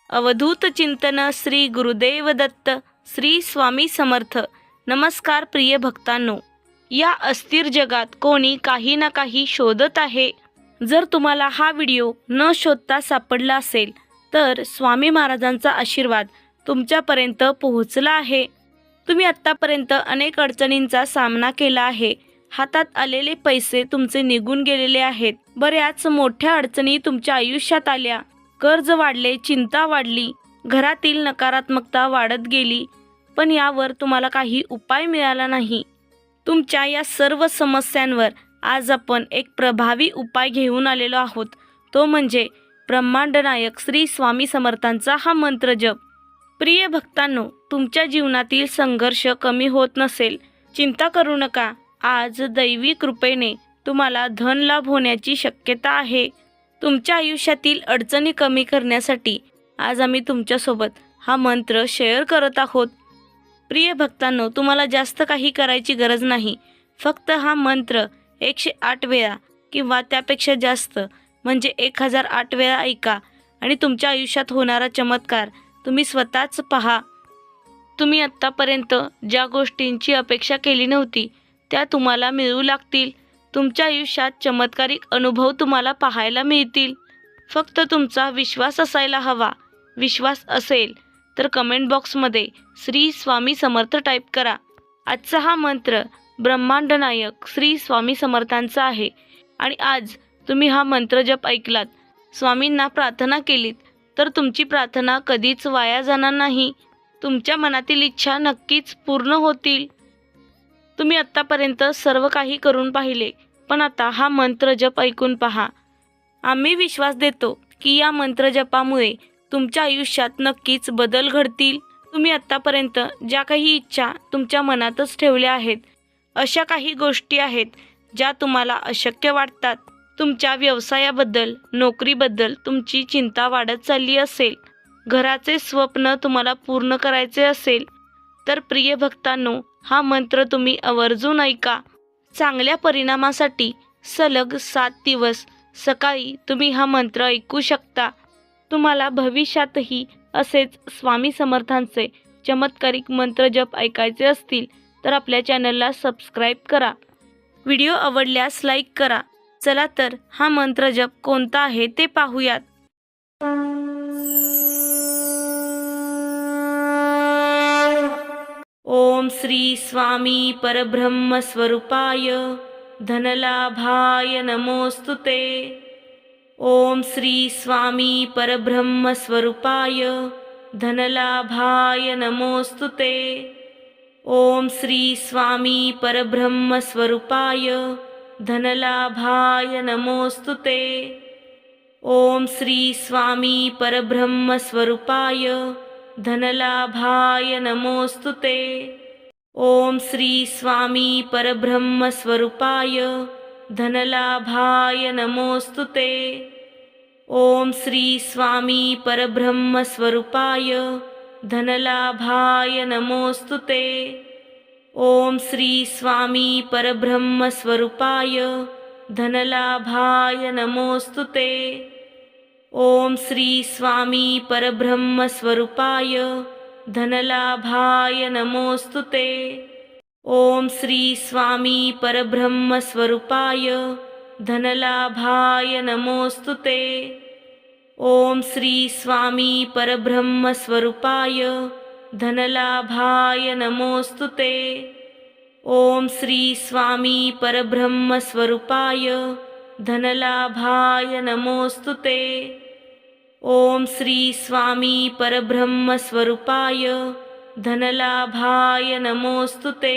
अवधूत चिंतन श्री गुरुदेव दत्त श्री स्वामी समर्थ. नमस्कार प्रिय भक्तांनो, या अस्थिर जगात कोणी काही ना काही शोधत आहे. जर तुम्हाला हा व्हिडिओ न शोधता सापडला असेल तर स्वामी महाराजांचा आशीर्वाद तुमच्यापर्यंत पोहोचला आहे. तुम्ही आत्तापर्यंत अनेक अडचणींचा सामना केला आहे. हातात आलेले पैसे तुमचे निघून गेलेले आहेत. बऱ्याच मोठ्या अडचणी तुमच्या आयुष्यात आल्या. कर्ज वाढले, चिंता वाढली, घरातील नकारात्मकता वाढत गेली, पण यावर तुम्हाला काही उपाय मिळाला नाही. तुमच्या या सर्व समस्यांवर आज आपण एक प्रभावी उपाय घेऊन आलेलो आहोत. तो म्हणजे ब्रह्मांड नायक श्री स्वामी समर्थांचा हा मंत्र जप. प्रिय भक्तांनो, तुमच्या जीवनातील संघर्ष कमी होत नसेल, चिंता करू नका. आज दैवी कृपेने तुम्हाला धन लाभ होण्याची शक्यता आहे. तुमच्या आयुष्यातील अडचणी कमी करण्यासाठी आज आम्ही तुमच्यासोबत हा मंत्र शेअर करत आहोत. प्रिय भक्तांनो, तुम्हाला जास्त काही करायची गरज नाही. फक्त हा मंत्र 108 वेळा किंवा त्यापेक्षा जास्त म्हणजे 1008 वेळा ऐका आणि तुमच्या आयुष्यात होणारा चमत्कार तुम्ही स्वतःच पहा. तुम्ही आत्तापर्यंत ज्या गोष्टींची अपेक्षा केली नव्हती त्या तुम्हाला मिळू लागतील. तुमच्या आयुष्यात चमत्कारिक अनुभव तुम्हाला पाहायला मिळतील. फक्त तुमचा विश्वास असायला हवा. विश्वास असेल तर कमेंट बॉक्समध्ये श्री स्वामी समर्थ टाईप करा. आजचा हा मंत्र ब्रह्मांड नायक श्री स्वामी समर्थांचा आहे आणि आज तुम्ही हा मंत्र जप ऐकलात, स्वामींना प्रार्थना केलीत तर तुमची प्रार्थना कधीच वाया जाणार नाही. तुमच्या मनातील इच्छा नक्कीच पूर्ण होतील. तुम्ही आत्तापर्यंत सर्व काही करून पाहिले, पण आता हा मंत्र जप ऐकून पहा. आम्ही विश्वास देतो की या मंत्र जपामुळे तुमच्या आयुष्यात नक्कीच बदल घडतील. तुम्ही आत्तापर्यंत ज्या काही इच्छा तुमच्या मनातच ठेवल्या आहेत, अशा काही गोष्टी आहेत ज्या तुम्हाला अशक्य वाटतात. तुमच्या व्यवसायाबद्दल, नोकरीबद्दल तुमची चिंता वाढत चालली असेल, घराचे स्वप्न तुम्हाला पूर्ण करायचे असेल, तर प्रिय भक्तांनो, हा मंत्र तुम्ही आवर्जून ऐका. चांगल्या परिणामासाठी सलग 7 दिवस सकाळी तुम्ही हा मंत्र ऐकू शकता. तुम्हाला भविष्यातही असेच स्वामी समर्थांचे चमत्कारिक मंत्र जप ऐकायचे असतील तर आपल्या चॅनलला सबस्क्राईब करा. व्हिडिओ आवडल्यास लाईक करा. चला तर हा मंत्र जप कोणता आहे ते पाहूयात. ओम श्री स्वामी परब्रह्म स्वरूपाय धनलाभाय नमोस्तुते. ओम श्री स्वामी परब्रह्म स्वरूपाय धनलाभाय नमोस्तुते. ओम श्री स्वामी परब्रह्म स्वरूपाय धनलाभाय नमोस्तुते. ओम श्री स्वामी परब्रह्म स्वरूपाय धनलाभाय नमोस्तुते. ओम श्री स्वामी परब्रह्म स्वरूपाय धनलाभाय नमोस्तुते. ओम श्री स्वामी परब्रह्म स्वरूपाय धनलाभाय नमोस्तुते. ओम श्री स्वामी परब्रह्म स्वरूपाय धनलाभाय नमोस्तुते. ओम श्री स्वामी परब्रह्म स्वरूपाय धनलाभाय नमोस्तुते. ओम श्री स्वामी परब्रह्म स्वरूपाय धनलाभाय नमोस्तुते. ओम श्री स्वामी परब्रह्म स्वरूपाय धनलाभाय नमोस्तुते. ओम श्री स्वामी परब्रह्म स्वरूपाय धनलाभाय नमोस्तुते. ओम श्री स्वामी परब्रह्म स्वरूपाय धनलाभाय नमोस्तुते.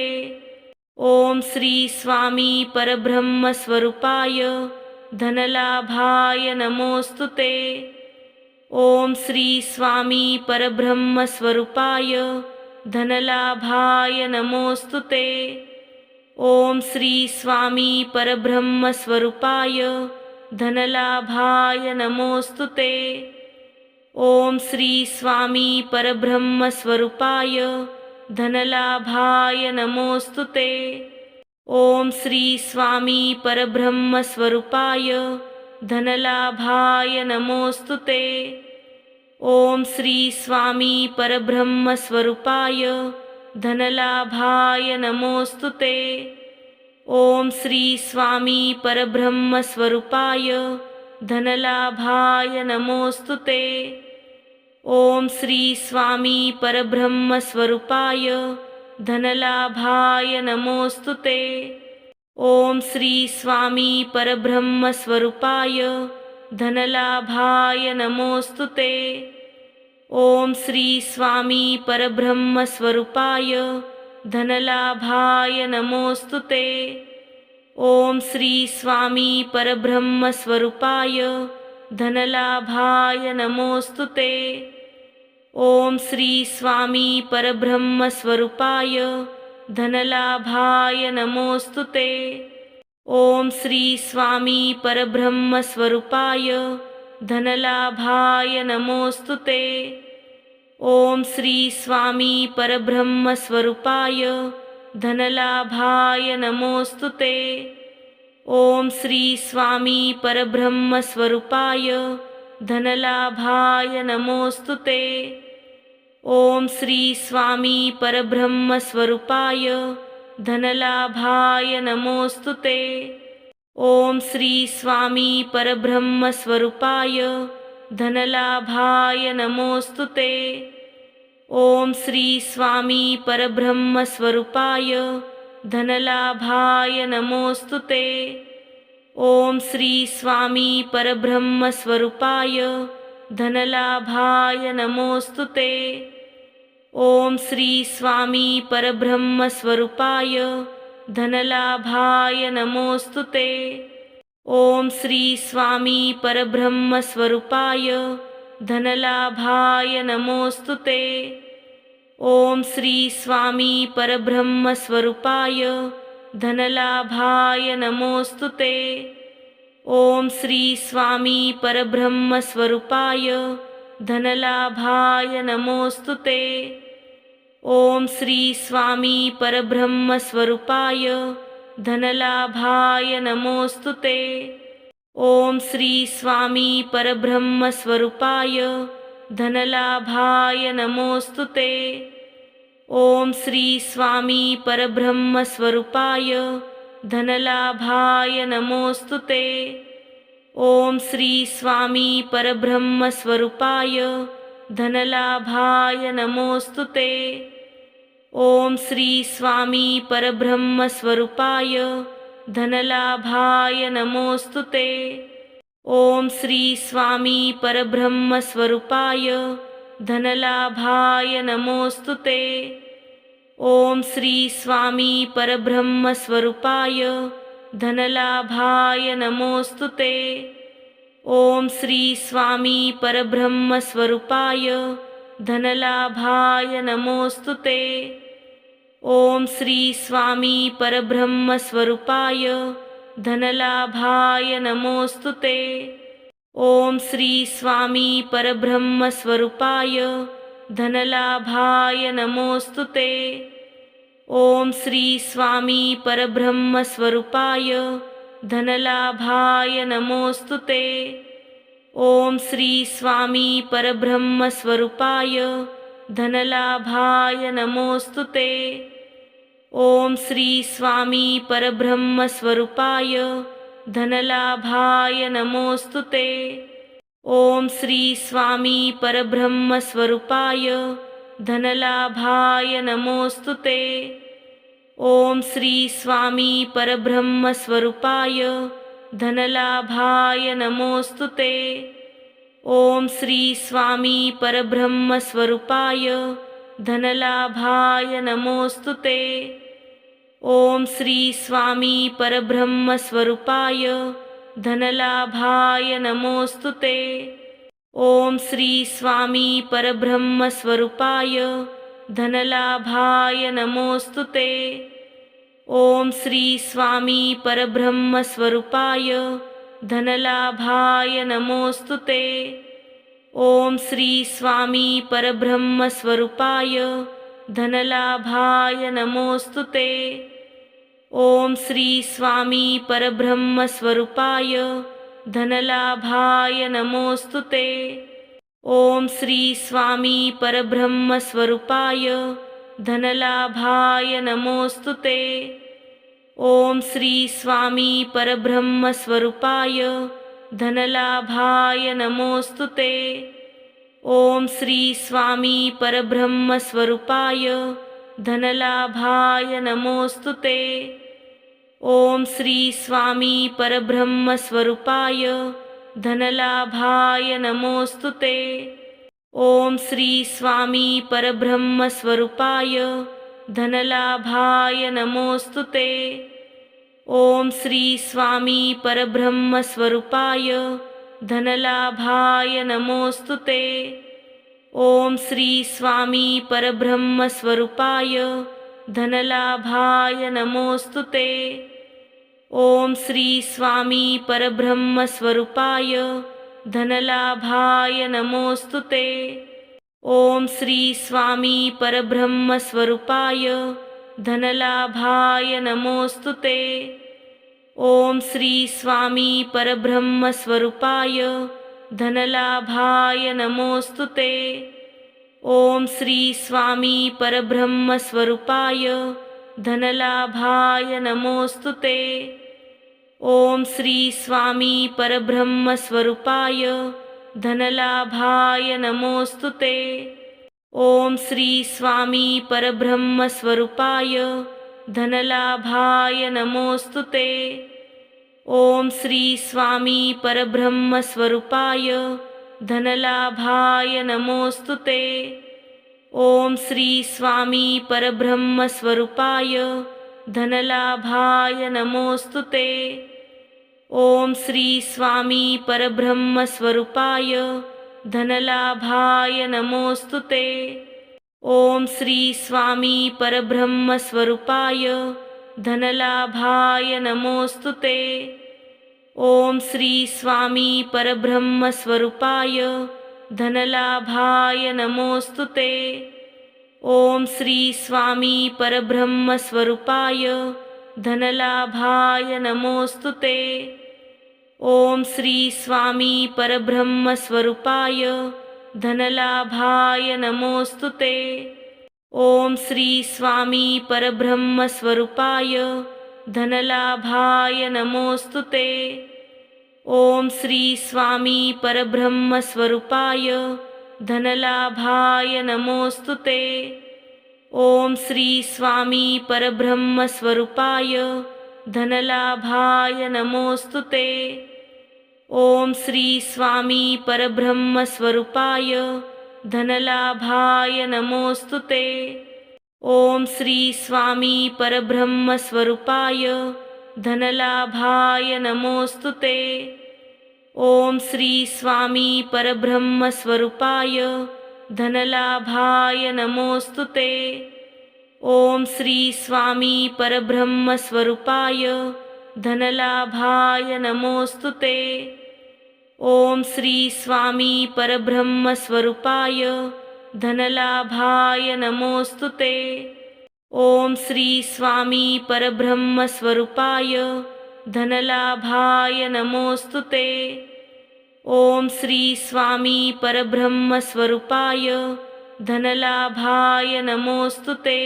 ओम श्री स्वामी परब्रह्म स्वरूपाय धनलाभाय नमोस्तुते. ओम श्री स्वामी परब्रह्म स्वरूपाय धनलाभाय नमोस्तुते. ओम श्री स्वामी परब्रह्म स्वरूपाय धनलाभाय नमोस्तुते. ओम श्री स्वामी परब्रह्म स्वरूपाय धनलाभाय नमोस्तुते. ओम श्री स्वामी परब्रह्मस्वरूपाय धनलाभाय नमोस्तुते। ओम श्री स्वामी परब्रह्मस्वरूपाय धनलाभाय नमोस्तुते। ओम श्री स्वामी परब्रह्मस्वरूपाय धनलाभाय नमोस्तुते। ओम श्री स्वामी परब्रह्मस्वरूपाय धनलाभाय नमोस्तुते। ओम श्री स्वामी परब्रह्मस्वरूपाय धनलाभाय नमोस्तुते। ओम श्री स्वामी परब्रह्मस्वरूपाय धनलाभाय नमोस्तुते। ओम श्री स्वामी परब्रह्मस्वरूपाय धनलाभाय नमोस्तुते। ओम श्री स्वामी परब्रह्मस्वरूपाय धनलाभाय नमोस्तुते। ओम श्री स्वामी परब्रह्मस्वरूपाय धनलाभाय नमोस्तुते। ओम श्री स्वामी परब्रह्मस्वरूपाय धनलाभाय नमोस्तुते। ओम श्री स्वामी परब्रह्मस्वरूपाय धनलाभाय नमोस्तुते। ओम श्री स्वामी परब्रह्मस्वरूपाय धनलाभाय नमोस्तुते। ओम श्री स्वामी परब्रह्मस्वरूपाय धनलाभाय नमोस्तुते। ओम श्री स्वामी परब्रह्मस्वरूपाय धनलाभाय नमोस्तुते। ओम श्री स्वामी परब्रह्मस्वरूपाय धनलाभाय नमोस्तुते। ओम श्री स्वामी परब्रह्मस्वरूपाय धनलाभाय नमोस्तुते। ओम श्री स्वामी परब्रह्मस्वरूपाय धनलाभाय नमोस्तुते। ओम श्री स्वामी परब्रह्मस्वरूपाय धनलाभाय नमोस्तुते। ओम श्री स्वामी परब्रह्मस्वरूपाय धनलाभाय नमोस्तुते। ओम श्री स्वामी परब्रह्मस्वरूपाय धनलाभाय नमोस्तुते। ओम श्री स्वामी परब्रह्मस्वरूपाय धनलाभाय नमोस्तुते। ओम श्री स्वामी परब्रह्मस्वरूपाय धनलाभाय नमोस्तुते। ओम श्री स्वामी परब्रह्मस्वरूपाय धनलाभाय नमोस्तुते। ओम श्री स्वामी परब्रह्मस्वरूपाय धनलाभाय नमोस्तुते। ओम श्री स्वामी परब्रह्मस्वरूपाय धनलाभाय नमोस्तुते। ओम श्री स्वामी परब्रह्मस्वरूपाय धनलाभाय नमोस्तुते। ओम श्री स्वामी परब्रह्मस्वरूपाय धनलाभाय नमोस्तुते। ओम श्री स्वामी परब्रह्मस्वरूपाय धनलाभाय नमोस्तुते। ओम श्री स्वामी परब्रह्मस्वरूपाय धनलाभाय नमोस्तुते। ओम श्री स्वामी परब्रह्मस्वरूपाय धनलाभाय नमोस्तुते। ओम श्री स्वामी परब्रह्मस्वरूपाय धनलाभाय नमोस्तुते। ओम श्री स्वामी परब्रह्मस्वरूपाय धनलाभाय नमोस्तुते। ओम श्री स्वामी परब्रह्मस्वरूपाय धनलाभाय नमोस्तुते। ओम श्री स्वामी परब्रह्मस्वरूपाय धनलाभाय नमोस्तुते। ओम श्री स्वामी परब्रह्मस्वरूपाय धनलाभाय नमोस्तुते। ओम श्री स्वामी परब्रह्मस्वरूपाय धनलाभाय नमोस्तुते। ओम श्री स्वामी परब्रह्मस्वरूपाय धनलाभाय नमोस्तुते। ओम श्री स्वामी परब्रह्मस्वरूपाय धनलाभाय नमोस्तुते। ओम श्री स्वामी परब्रह्मस्वरूपाय धनलाभाय नमोस्तुते। ओम श्री स्वामी परब्रह्म स्वरूपाय धनलाभाय नमोस्तुते। ओम श्री स्वामी परब्रह्म स्वरूपाय धनलाभाय नमोस्तुते। ओम श्री स्वामी परब्रह्म स्वरूपाय धनलाभाय नमोस्तुते। ओम श्री स्वामी परब्रह्म स्वरूपाय धनलाभाय नमोस्तुते। ओम श्री स्वामी परब्रह्म स्वरूपाय धनलाभाय नमोस्तुते। ओम श्री स्वामी परब्रह्म स्वरूपाय धनलाभाय नमोस्तुते। ओम श्री स्वामी परब्रह्म स्वरूपाय धनलाभाय नमोस्तुते। ओम श्री स्वामी परब्रह्म स्वरूपाय धनलाभाय नमोस्तुते। ओम श्री स्वामी परब्रह्म स्वरूपाय धनलाभाय नमोस्तुते। ओम श्री स्वामी परब्रह्म स्वरूपाय धनलाभाय नमोस्तुते। ओम श्री स्वामी परब्रह्म स्वरूपाय धनलाभाय नमोस्तुते। ओम श्री स्वामी परब्रह्म स्वरूपाय धनलाभाय नमोस्तुते। ओम श्री स्वामी परब्रह्म स्वरूपाय धनलाभाय नमोस्तुते। ओम श्री स्वामी परब्रह्म स्वरूपाय धनलाभाय नमोस्तुते। ओम श्री स्वामी परब्रह्म स्वरूपाय धनलाभाय नमोस्तुते। ओम श्री स्वामी परब्रह्म स्वरूपाय धनलाभाय नमोस्तुते। ओम श्री स्वामी परब्रह्म स्वरूपाय धनलाभाय नमोस्तुते। ओम श्री स्वामी परब्रह्म स्वरूपाय धनलाभाय नमोस्तुते। ओम श्री स्वामी परब्रह्म स्वरूपाय धनलाभाय नमोस्तुते। ओम श्री स्वामी परब्रह्म स्वरूपाय धनलाभाय नमोस्तुते। ओम श्री स्वामी परब्रह्म स्वरूपाय धनलाभाय नमोस्तुते। ओम श्री स्वामी परब्रह्म स्वरूपाय धनलाभाय नमोस्तुते। ओम श्री स्वामी परब्रह्म स्वरूपाय धनलाभाय नमोस्तुते। ओम श्री स्वामी परब्रह्म स्वरूपाय धनलाभाय नमोस्तुते। ओम श्री स्वामी परब्रह्म स्वरूपाय धनलाभाय नमोस्तुते। ओम श्री स्वामी परब्रह्म स्वरूपाय धनलाभाय नमोस्तुते। ओम श्री स्वामी परब्रह्म स्वरूपाय धनलाभाय नमोस्तुते। ओम श्री स्वामी परब्रह्म स्वरूपाय धनलाभाय नमोस्तुते। ओम श्री स्वामी परब्रह्म स्वरूपाय धनलाभाय नमोस्तुते। ओम श्री स्वामी परब्रह्म स्वरूपाय धनलाभाय नमोस्तुते। ओम श्री स्वामी परब्रह्म स्वरूपाय धनलाभाय नमोस्तुते।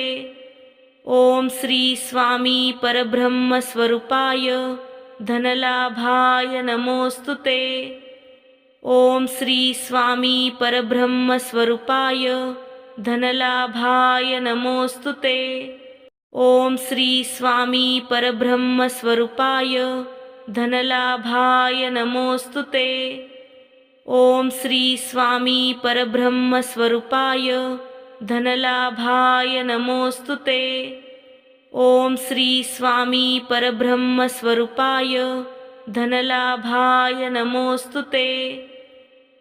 ओम श्री स्वामी परब्रह्म स्वरूपाय धनलाभाय नमोस्तुते। ओम श्री स्वामी परब्रह्म स्वरूपाय धनलाभाय नमोस्तुते। ओम श्री स्वामी परब्रह्म स्वरूपाय धनलाभाय नमोस्तुते। ओम श्री स्वामी परब्रह्म स्वरूपाय धनलाभाय नमोस्तुते। ओम श्री स्वामी परब्रह्म स्वरूपाय धनलाभाय नमोस्तुते।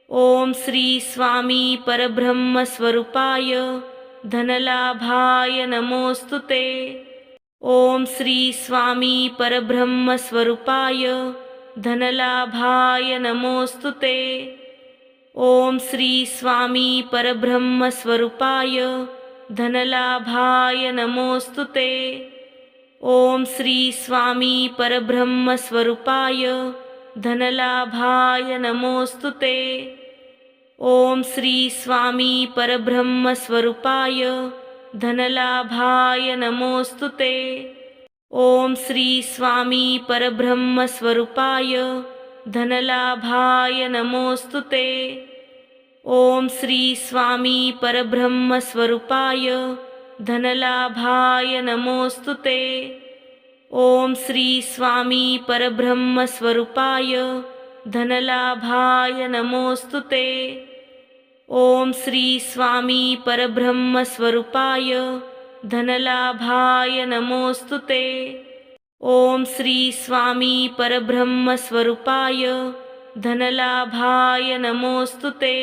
ओम श्री स्वामी परब्रह्म स्वरूपाय धनलाभाय नमोस्तुते। ओम श्री स्वामी परब्रह्म स्वरूपाय धनलाभाय नमोस्तुते। ओम श्री स्वामी परब्रह्म स्वरूपाय धनलाभाय नमोस्तुते। ओम श्री स्वामी परब्रह्मस्वरूपाय धनलाभाय नमोस्तुते। ओम श्री स्वामी परब्रह्मस्वरूपाय धनलाभाय नमोस्तुते। ओम श्री स्वामी परब्रह्मस्वरूपाय धनलाभाय नमोस्तुते। ओम श्री स्वामी परब्रह्मस्वरूपाय धनलाभाय नमोस्तुते। ओम श्री स्वामी परब्रह्मस्वरूपाय धनलाभाय नमोस्तुते। ओम श्री स्वामी परब्रह्मस्वरूपाय धनलाभाय नमोस्तुते। ओम श्री स्वामी परब्रह्मस्वरूपाय धनलाभाय नमोस्तुते।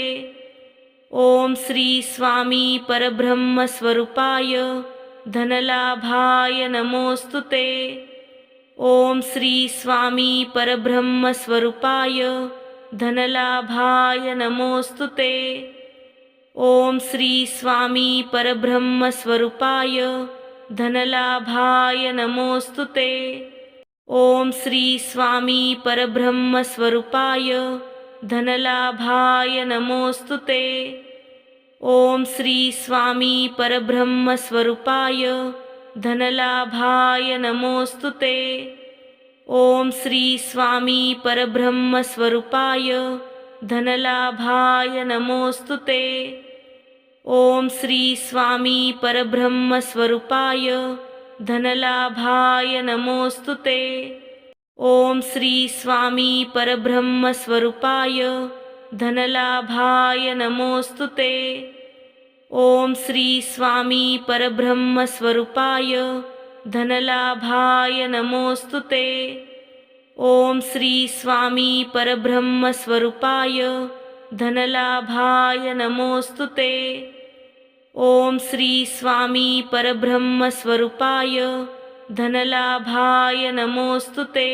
ओम श्री स्वामी परब्रह्मस्वरूपाय धनलाभाय नमोस्तुते। ओम श्री स्वामी परब्रह्मस्वरूपाय धनलाभाय नमोस्तुते। ओम श्री स्वामी परब्रह्मस्वरूपाय धनलाभाय नमोस्तुते। ओम श्री स्वामी परब्रह्मस्वरूपाय धनलाभाय नमोस्तुते। ओम श्री स्वामी परब्रह्मस्वरूपाय धनलाभाय नमोस्तुते। ओम श्री स्वामी परब्रह्मस्वरूपाय धनलाभाय नमोस्तुते। ओम श्री स्वामी परब्रह्मस्वरूपाय धनलाभाय नमोस्तुते। ओम श्री स्वामी परब्रह्मस्वरूपाय धनलाभाय नमोस्तुते। ओम श्री स्वामी परब्रह्मस्वरूपाय धनलाभाय नमोस्तुते। ओम श्री स्वामी परब्रह्मस्वरूपाय धनलाभाय नमोस्तुते। ओम श्री स्वामी परब्रह्मस्वरूपाय धनलाभाय नमोस्तुते।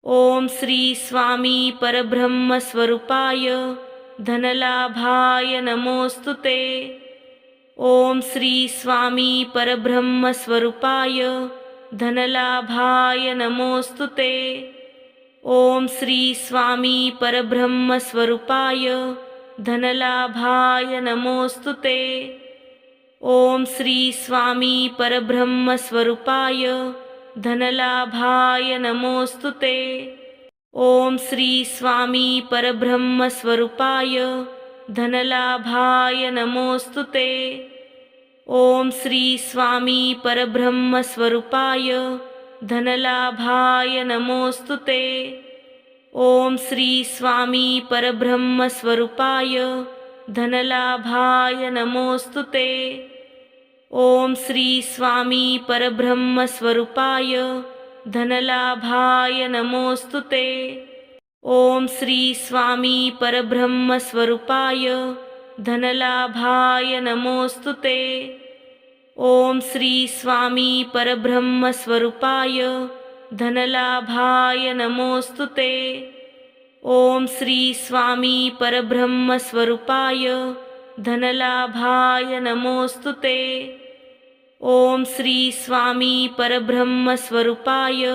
ओम श्री स्वामी परब्रह्मस्वरूपाय धनलाभाय नमोस्तुते। ओम श्री स्वामी परब्रह्मस्वरूपाय धनलाभाय नमोस्तुते। ओम श्री स्वामी परब्रह्मस्वरूपाय धनलाभाय नमोस्तुते। ओम श्री स्वामी परब्रह्मस्वरूपाय धनलाभाय नमोस्तुते। ओम श्री स्वामी परब्रह्मस्वरूपाय धनलाभाय नमोस्तुते। ओम श्री स्वामी परब्रह्मस्वरूपाय धनलाभाय नमोस्तुते। ओम श्री स्वामी परब्रह्मस्वरूपाय धनलाभाय नमोस्तुते। ओम श्री स्वामी परब्रह्मस्वरूपाय धनलाभाय नमोस्तुते। ओम श्री स्वामी परब्रह्मस्वरूपाय धनलाभाय नमोस्तुते। ओम श्री स्वामी परब्रह्मस्वरूपाय धनलाभाय नमोस्तुते। ओम श्री स्वामी परब्रह्मस्वरूपाय धनलाभाय नमोस्तुते। ओम श्री स्वामी परब्रह्मस्वरूपाय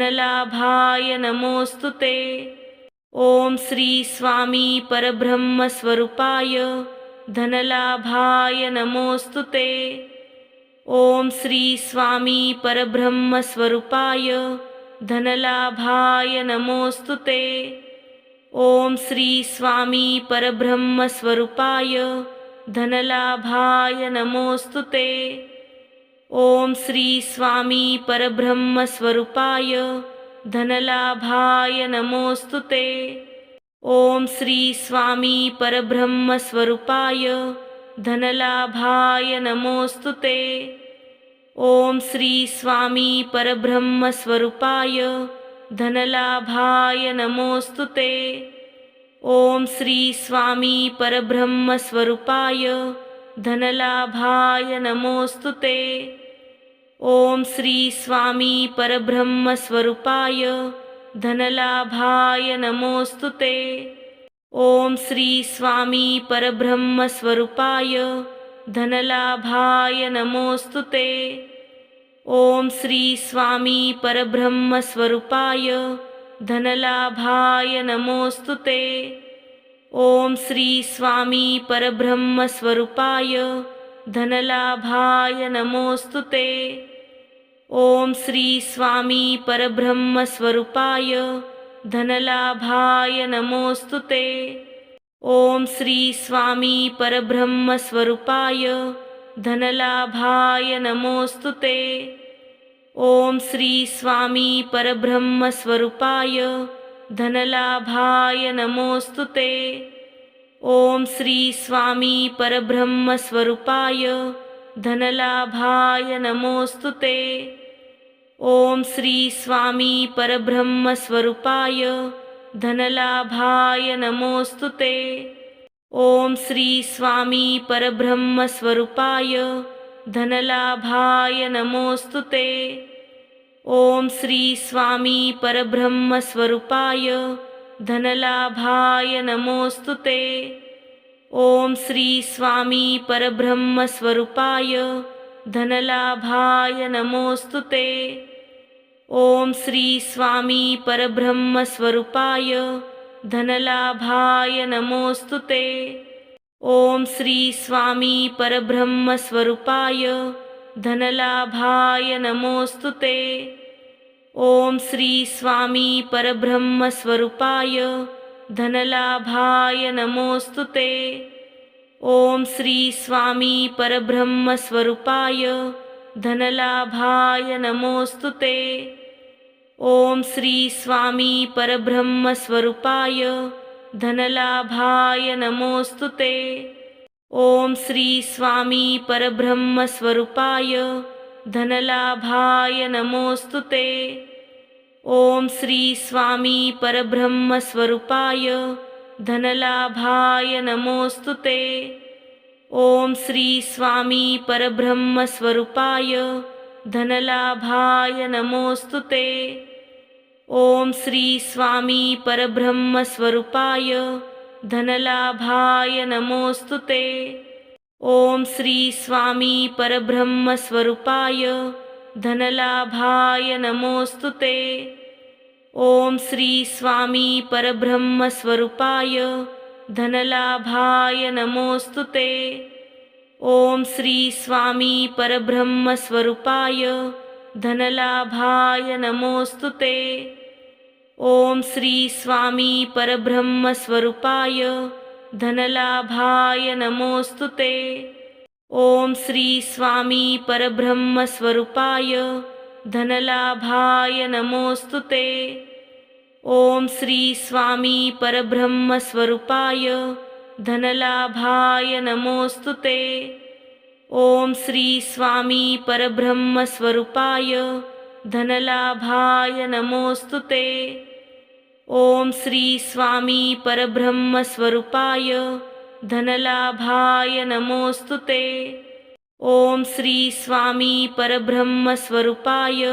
धनलाभाय नमोस्तुते। ओम श्री स्वामी परब्रह्मस्वरूपाय धनलाभाय नमोस्तुते। ओम श्री स्वामी परब्रह्मस्वरूपाय धनलाभाय नमोस्तुते। ओम श्री स्वामी परब्रह्मस्वरूपाय धनलाभाय नमोस्तुते। ओम श्री स्वामी परब्रह्मस्वरूपाय धनलाभाय नमोस्तुते। ओम श्री स्वामी परब्रह्मस्वरूपाय धनलाभाय नमोस्तुते। ओम श्री स्वामी परब्रह्मस्वरूपाय धनलाभाय नमोस्तुते। ओम श्री स्वामी परब्रह्मस्वरूपाय धनलाभाय नमोस्तुते। ओम श्री स्वामी परब्रह्मस्वरूपाय धनलाभाय नमोस्तुते। ओम श्री स्वामी परब्रह्मस्वरूपाय धनलाभाय नमोस्तुते। ओम श्री स्वामी परब्रह्मस्वरूपाय धनलाभाय नमोस्तुते। ओम श्री स्वामी परब्रह्मस्वरूपाय धनलाभाय नमोस्तुते। ओम श्री स्वामी परब्रह्मस्वरूपाय धनलाभाय नमोस्तुते। ओम श्री स्वामी परब्रह्मस्वरूपाय धनलाभाय नमोस्तुते। ओम श्री स्वामी परब्रह्मस्वरूपाय धनलाभाय नमोस्तुते। ओम श्री स्वामी परब्रह्मस्वरूपाय धनलाभाय नमोस्तुते। ओम श्री स्वामी परब्रह्मस्वरूपाय धनलाभाय नमोस्तुते। ओम श्री स्वामी परब्रह्मस्वरूपाय धनलाभाय नमोस्तुते। ओम श्री स्वामी परब्रह्मस्वरूपाय धनलाभाय नमोस्तुते। ओम श्री स्वामी परब्रह्मस्वरूपाय धनलाभाय नमोस्तुते। ओम श्री स्वामी परब्रह्मस्वरूपाय धनलाभाय नमोस्तुते। ओम श्री स्वामी परब्रह्मस्वरूपाय धनलाभाय नमोस्तुते। ओम श्री स्वामी परब्रह्मस्वरूपाय धनलाभाय नमोस्तुते। ओम श्री स्वामी परब्रह्मस्वरूपाय धनलाभाय नमोस्तुते। ओम श्री स्वामी परब्रह्मस्वरूपाय धनलाभाय नमोस्तुते। ओम श्री स्वामी परब्रह्मस्वरूपाय धनलाभाय नमोस्तुते। ओम श्री स्वामी परब्रह्मस्वरूपाय धनलाभाय नमोस्तुते। ओम श्री स्वामी परब्रह्मस्वरूपाय धनलाभाय नमोस्तुते। ओम श्री स्वामी परब्रह्मस्वरूपाय धनलाभाय नमोस्तुते। ओम श्री स्वामी परब्रह्मस्वरूपाय धनलाभाय नमोस्तुते। ओम श्री स्वामी परब्रह्मस्वरूपाय धनलाभाय नमोस्तुते। ओम श्री स्वामी परब्रह्मस्वरूपाय धनलाभाय नमोस्तुते। ओम श्री स्वामी परब्रह्मस्वरूपाय धनलाभाय नमोस्तुते। ओम श्री स्वामी परब्रह्मस्वरूपाय धनलाभाय नमोस्तुते। ओम श्री स्वामी परब्रह्मस्वरूपाय धनलाभाय नमोस्तुते। ओम श्री स्वामी परब्रह्मस्वरूपाय धनलाभाय नमोस्तुते। ओम श्री स्वामी परब्रह्मस्वरूपाय धनलाभाय नमोस्तुते। ओम श्री स्वामी परब्रह्मस्वरूपाय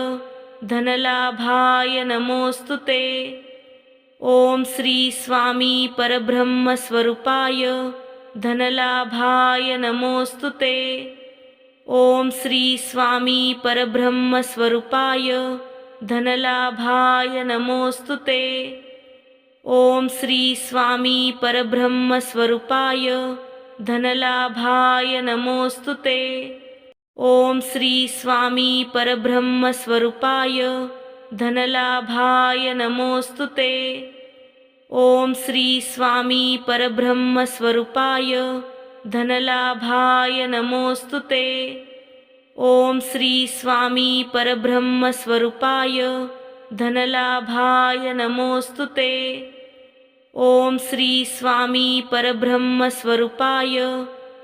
धनलाभाय नमोस्तुते। ओम श्री स्वामी परब्रह्मस्वरूपाय धनलाभाय नमोस्तुते। ओम श्री स्वामी परब्रह्मस्वरूपाय धनलाभाय नमोस्तुते। ओम श्री स्वामी परब्रह्मस्वरूपाय धनलाभाय नमोस्तुते। ओम श्री स्वामी परब्रह्मस्वरूपाय धनलाभाय नमोस्तुते। ओम श्री स्वामी परब्रह्मस्वरूपाय धनलाभाय नमोस्तुते। ओम श्री स्वामी परब्रह्मस्वरूपाय धनलाभाय नमोस्तुते। ओम श्री स्वामी परब्रह्मस्वरूपाय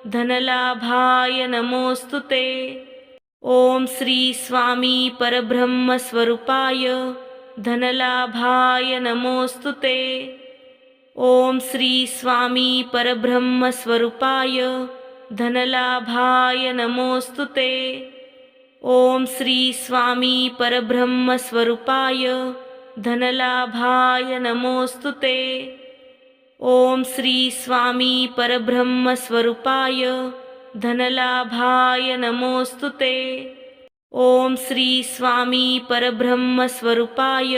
धनलाभाय नमोस्तुते। ओम श्री स्वामी परब्रह्मस्वरूपाय धनलाभाय नमोस्तुते। ओम श्री स्वामी परब्रह्मस्वरूपाय धनलाभाय नमोस्तुते। ओम श्री स्वामी परब्रह्मस्वरूपाय धनलाभाय नमोस्तुते। ओम श्री स्वामी परब्रह्मस्वरूपाय धनलाभाय नमोस्तुते। ओम श्री स्वामी परब्रह्म स्वरूपाय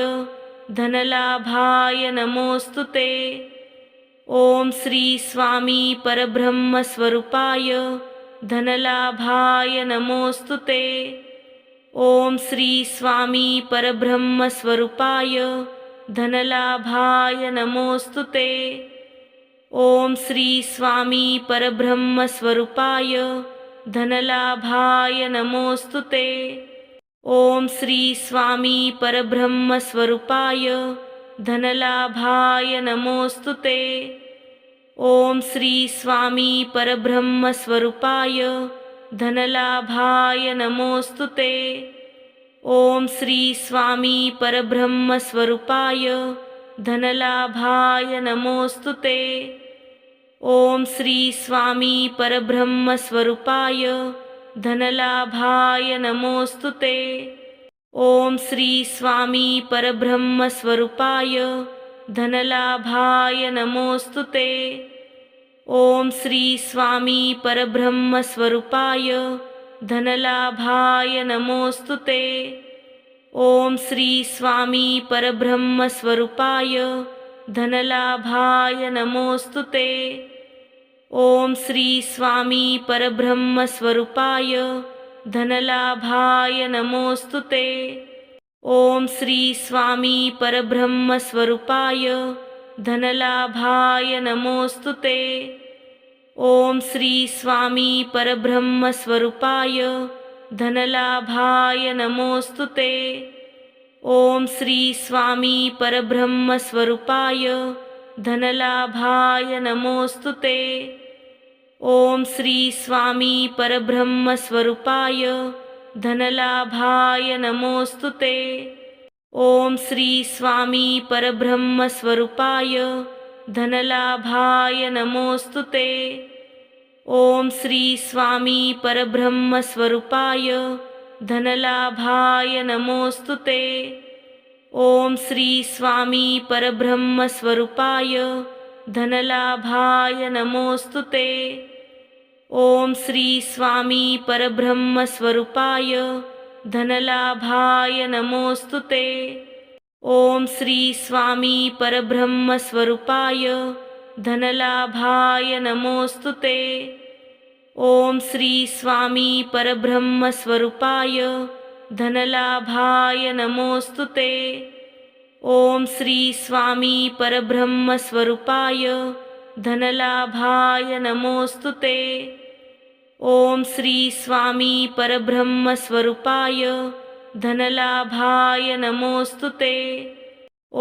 धनलाभाय नमोस्तुते। ओम श्री स्वामी परब्रह्म स्वरूपाय धनलाभाय नमोस्तुते। ओम श्री स्वामी परब्रह्म स्वरूपाय धनलाभाय नमोस्तुते। ओम श्री स्वामी परब्रह्म स्वरूपाय धनलाभाय नमोस्तुते। ओम श्री स्वामी परब्रह्म स्वरूपाय धनलाभाय नमोस्तुते। ओम श्री स्वामी परब्रह्म स्वरूपाय धनलाभाय नमोस्तुते। ओम श्री स्वामी परब्रह्म स्वरूपाय धनलाभाय नमोस्तुते। ओम श्री स्वामी परब्रह्म स्वरूपाय धनलाभाय नमोस्तुते। ओम श्री स्वामी परब्रह्म स्वरूपाय धनलाभाय नमोस्तुते। ओम श्री स्वामी परब्रह्म स्वरूपाय धनलाभाय नमोस्तुते। ओम श्री स्वामी परब्रह्म स्वरूपाय धनलाभाय नमोस्तुते। ओम श्री स्वामी परब्रह्म स्वरूपाय धनलाभाय नमोस्तुते। ओम श्री स्वामी परब्रह्म स्वरूपाय धनलाभाय नमोस्तुते। ओम श्री स्वामी परब्रह्म स्वरूपाय धनलाभाय नमोस्तुते। ओम श्री स्वामी परब्रह्म स्वरूपाय धनलाभाय नमोस्तुते। ओम श्री स्वामी परब्रह्म स्वरूपाय धनलाभाय नमोस्तुते। ओम श्री स्वामी परब्रह्म स्वरूपाय धनलाभाय नमोस्तुते। ओम श्री स्वामी परब्रह्म स्वरूपाय धनलाभाय नमोस्तुते। ओम श्री स्वामी परब्रह्म स्वरूपाय धनलाभाय नमोस्तुते। ओम श्री स्वामी परब्रह्म स्वरूपाय धनलाभाय नमोस्तुते। ओम श्री स्वामी परब्रह्म स्वरूपाय धनलाभाय नमोस्तुते। ओम श्री स्वामी परब्रह्म स्वरूपाय धनलाभाय नमोस्तुते। ओम श्री स्वामी परब्रह्म स्वरूपाय धनलाभाय नमोस्तुते। ओम श्री स्वामी परब्रह्म स्वरूपाय धनलाभाय नमोस्तुते।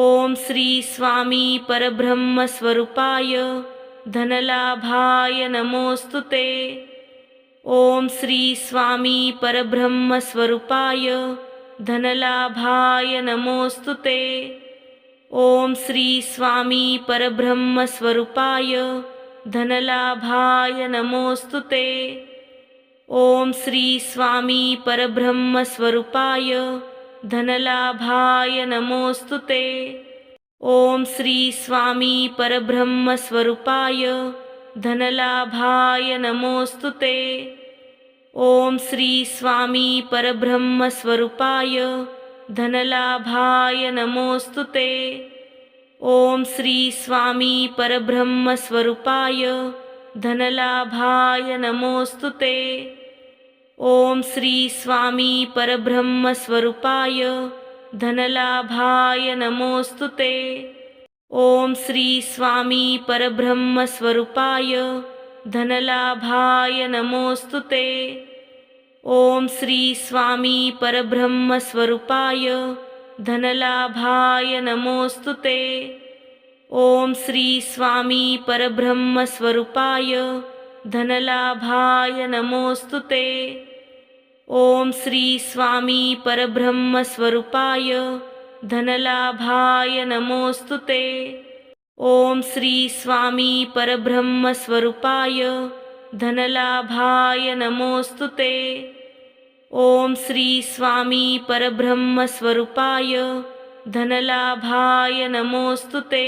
ओम श्री स्वामी परब्रह्म स्वरूपाय धनलाभाय नमोस्तुते। ओम श्री स्वामी परब्रह्म स्वरूपाय धनलाभाय नमोस्तुते। ओम श्री स्वामी परब्रह्म स्वरूपाय धनलाभाय नमोस्तुते। ओम श्री स्वामी परब्रह्म स्वरूपाय धनलाभाय नमोस्तुते। ओम श्री स्वामी परब्रह्म स्वरूपाय धनलाभाय नमोस्तुते। ओम श्री स्वामी परब्रह्म स्वरूपाय धनलाभाय नमोस्तुते। ओम श्री स्वामी परब्रह्म स्वरूपाय धनलाभाय नमोस्तुते। ओम श्री स्वामी परब्रह्म स्वरूपाय धनलाभाय नमोस्तुते। ओम श्री स्वामी परब्रह्म स्वरूपाय धनलाभाय नमोस्तुते। ओम श्री स्वामी परब्रह्म स्वरूपाय धनलाभाय नमोस्तुते। ओम श्री स्वामी परब्रह्म स्वरूपाय धनलाभाय नमोस्तुते। ओम श्री स्वामी परब्रह्म स्वरूपाय धनलाभाय नमोस्तुते। ओम श्री स्वामी परब्रह्म स्वरूपाय धनलाभाय नमोस्तुते। ओम श्री स्वामी परब्रह्म स्वरूपाय धनलाभाय नमोस्तुते।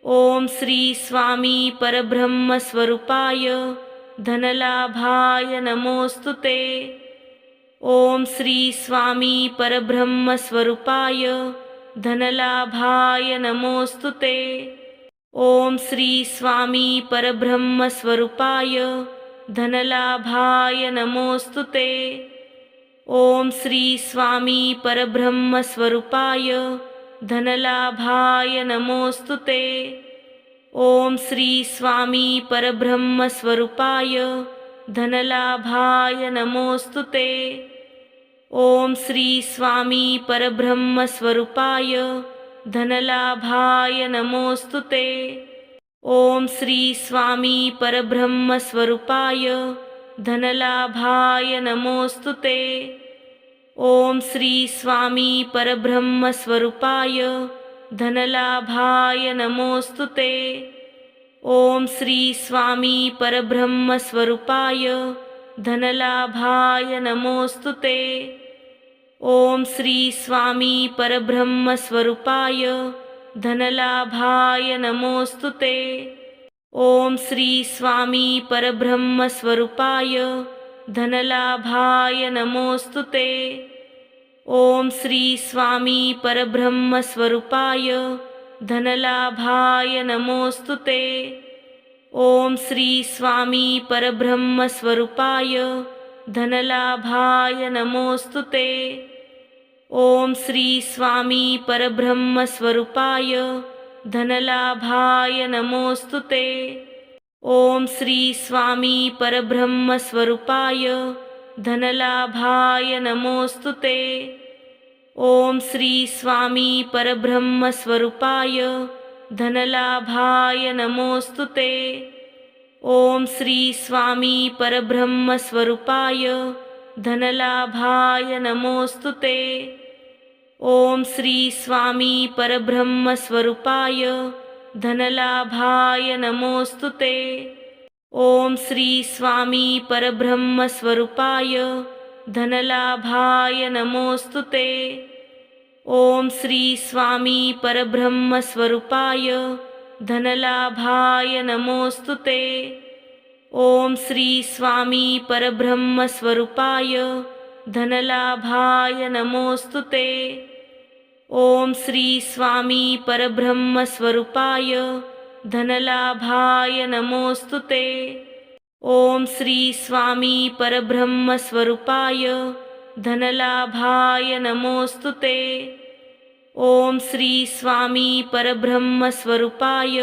ओम श्री स्वामी परब्रह्म स्वरूपाय धनलाभाय नमोस्तुते। ओम श्री स्वामी परब्रह्म स्वरूपाय धनलाभाय नमोस्तुते। ओम श्री स्वामी परब्रह्म स्वरूपाय धनलाभाय नमोस्तुते। ओम श्री स्वामी परब्रह्म स्वरूपाय धनलाभाय नमोस्तुते। ओम श्री स्वामी परब्रह्म स्वरूपाय धनलाभाय नमोस्तुते। ओम श्री स्वामी परब्रह्म स्वरूपाय धनलाभाय नमोस्तुते। ओम श्री स्वामी परब्रह्म स्वरूपाय धनलाभाय नमोस्तुते। ओम श्री स्वामी परब्रह्म स्वरूपाय धनलाभाय नमोस्तुते। ओम श्री स्वामी परब्रह्म स्वरूपाय धनलाभाय नमोस्तुते। ओम श्री स्वामी परब्रह्म स्वरूपाय धनलाभाय नमोस्तुते। ओम श्री स्वामी परब्रह्म स्वरूपाय धनलाभाय नमोस्तुते। ओम श्री स्वामी परब्रह्म स्वरूपाय धनलाभाय नमोस्तुते। ओम श्री स्वामी परब्रह्म स्वरूपाय धनलाभाय नमोस्तुते। ओम श्री स्वामी परब्रह्म स्वरूपाय धनलाभाय नमोस्तुते। ओम श्री स्वामी परब्रह्म स्वरूपाय धनलाभाय नमोस्तुते। ओम श्री स्वामी परब्रह्म स्वरूपाय धनलाभाय नमोस्तुते। ओम श्री स्वामी परब्रह्म स्वरूपाय धनलाभाय नमोस्तुते। ओम श्री स्वामी परब्रह्म स्वरूपाय धनलाभाय नमोस्तुते। ओम श्री स्वामी परब्रह्म स्वरूपाय धनलाभाय नमोस्तुते। ओम श्री स्वामी परब्रह्म स्वरूपाय धनलाभाय नमोस्तुते। ओम श्री स्वामी परब्रह्म स्वरूपाय धनलाभाय नमोस्तुते। ओम श्री स्वामी परब्रह्म स्वरूपाय धनलाभाय नमोस्तुते। ओम श्री स्वामी परब्रह्म स्वरूपाय धनलाभाय नमोस्तुते। ओम श्री स्वामी परब्रह्म स्वरूपाय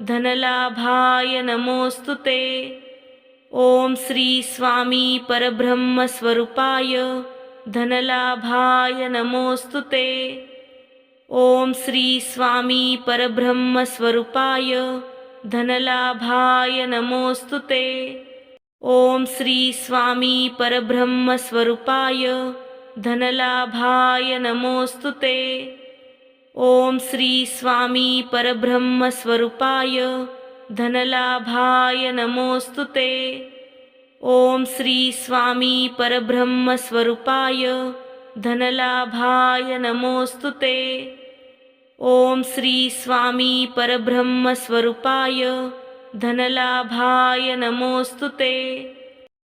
धनलाभाय नमोस्तुते। ओम श्री स्वामी परब्रह्म स्वरूपाय धनलाभाय नमोस्तुते। ओम श्री स्वामी परब्रह्म स्वरूपाय धनलाभाय नमोस्तुते। ओम श्री स्वामी परब्रह्म स्वरूपाय धनलाभाय नमोस्तुते। ओम श्री स्वामी परब्रह्म स्वरूपाय धनलाभाय नमोस्तुते। ओम श्री स्वामी परब्रह्म स्वरूपाय धनलाभाय नमोस्तुते। ओम श्री स्वामी परब्रह्म स्वरूपाय धनलाभाय नमोस्तुते।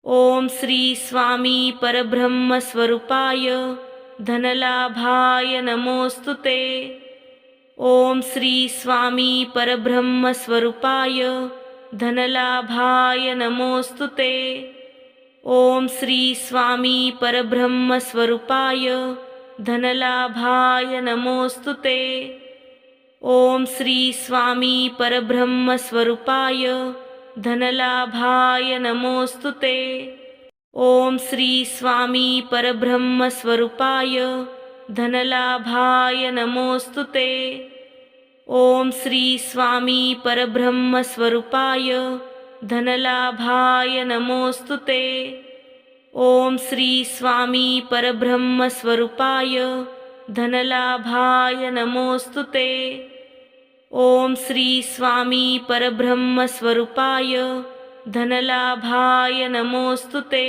ओम श्री स्वामी परब्रह्म स्वरूपाय धनलाभाय नमोस्तुते। ओम श्री स्वामी परब्रह्म स्वरूपाय धनलाभाय नमोस्तुते। ओम श्री स्वामी परब्रह्म स्वरूपाय धनलाभाय नमोस्तुते। ओम श्री स्वामी परब्रह्म स्वरूपाय धनलाभाय नमोस्तुते। ओम श्री स्वामी परब्रह्म स्वरूपाय धनलाभाय नमोस्तुते। ओम श्री स्वामी परब्रह्म स्वरूपाय धनलाभाय नमोस्तुते। ओम श्री स्वामी परब्रह्म स्वरूपाय धनलाभाय नमोस्तुते। ओम श्री स्वामी परब्रह्म स्वरूपाय धनलाभाय नमोस्तुते।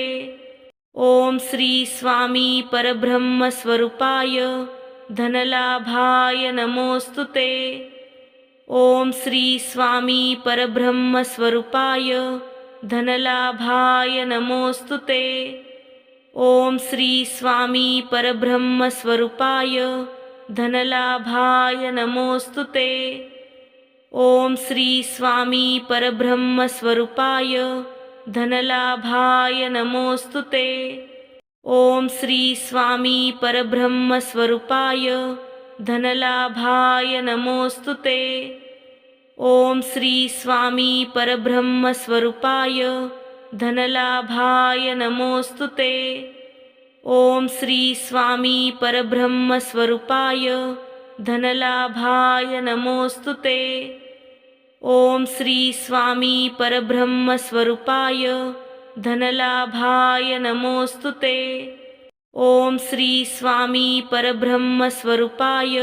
ओम श्री स्वामी परब्रह्म स्वरूपाय धनलाभाय नमोस्तुते। ओम श्री स्वामी परब्रह्म स्वरूपाय धनलाभाय नमोस्तुते। ओम श्री स्वामी परब्रह्म स्वरूपाय धनलाभाय नमोस्तुते। ओम श्री स्वामी परब्रह्म स्वरूपाय धनलाभाय नमोस्तुते। ओम श्री स्वामी परब्रह्म स्वरूपाय धनलाभाय नमोस्तुते। ओम श्री स्वामी परब्रह्म स्वरूपाय धनलाभाय नमोस्तुते। ओम श्री स्वामी परब्रह्म स्वरूपाय धनलाभाय नमोस्तुते। ओम श्री स्वामी परब्रह्म स्वरूपाय धनलाभाय नमोस्तुते। ओम श्री स्वामी परब्रह्म स्वरूपाय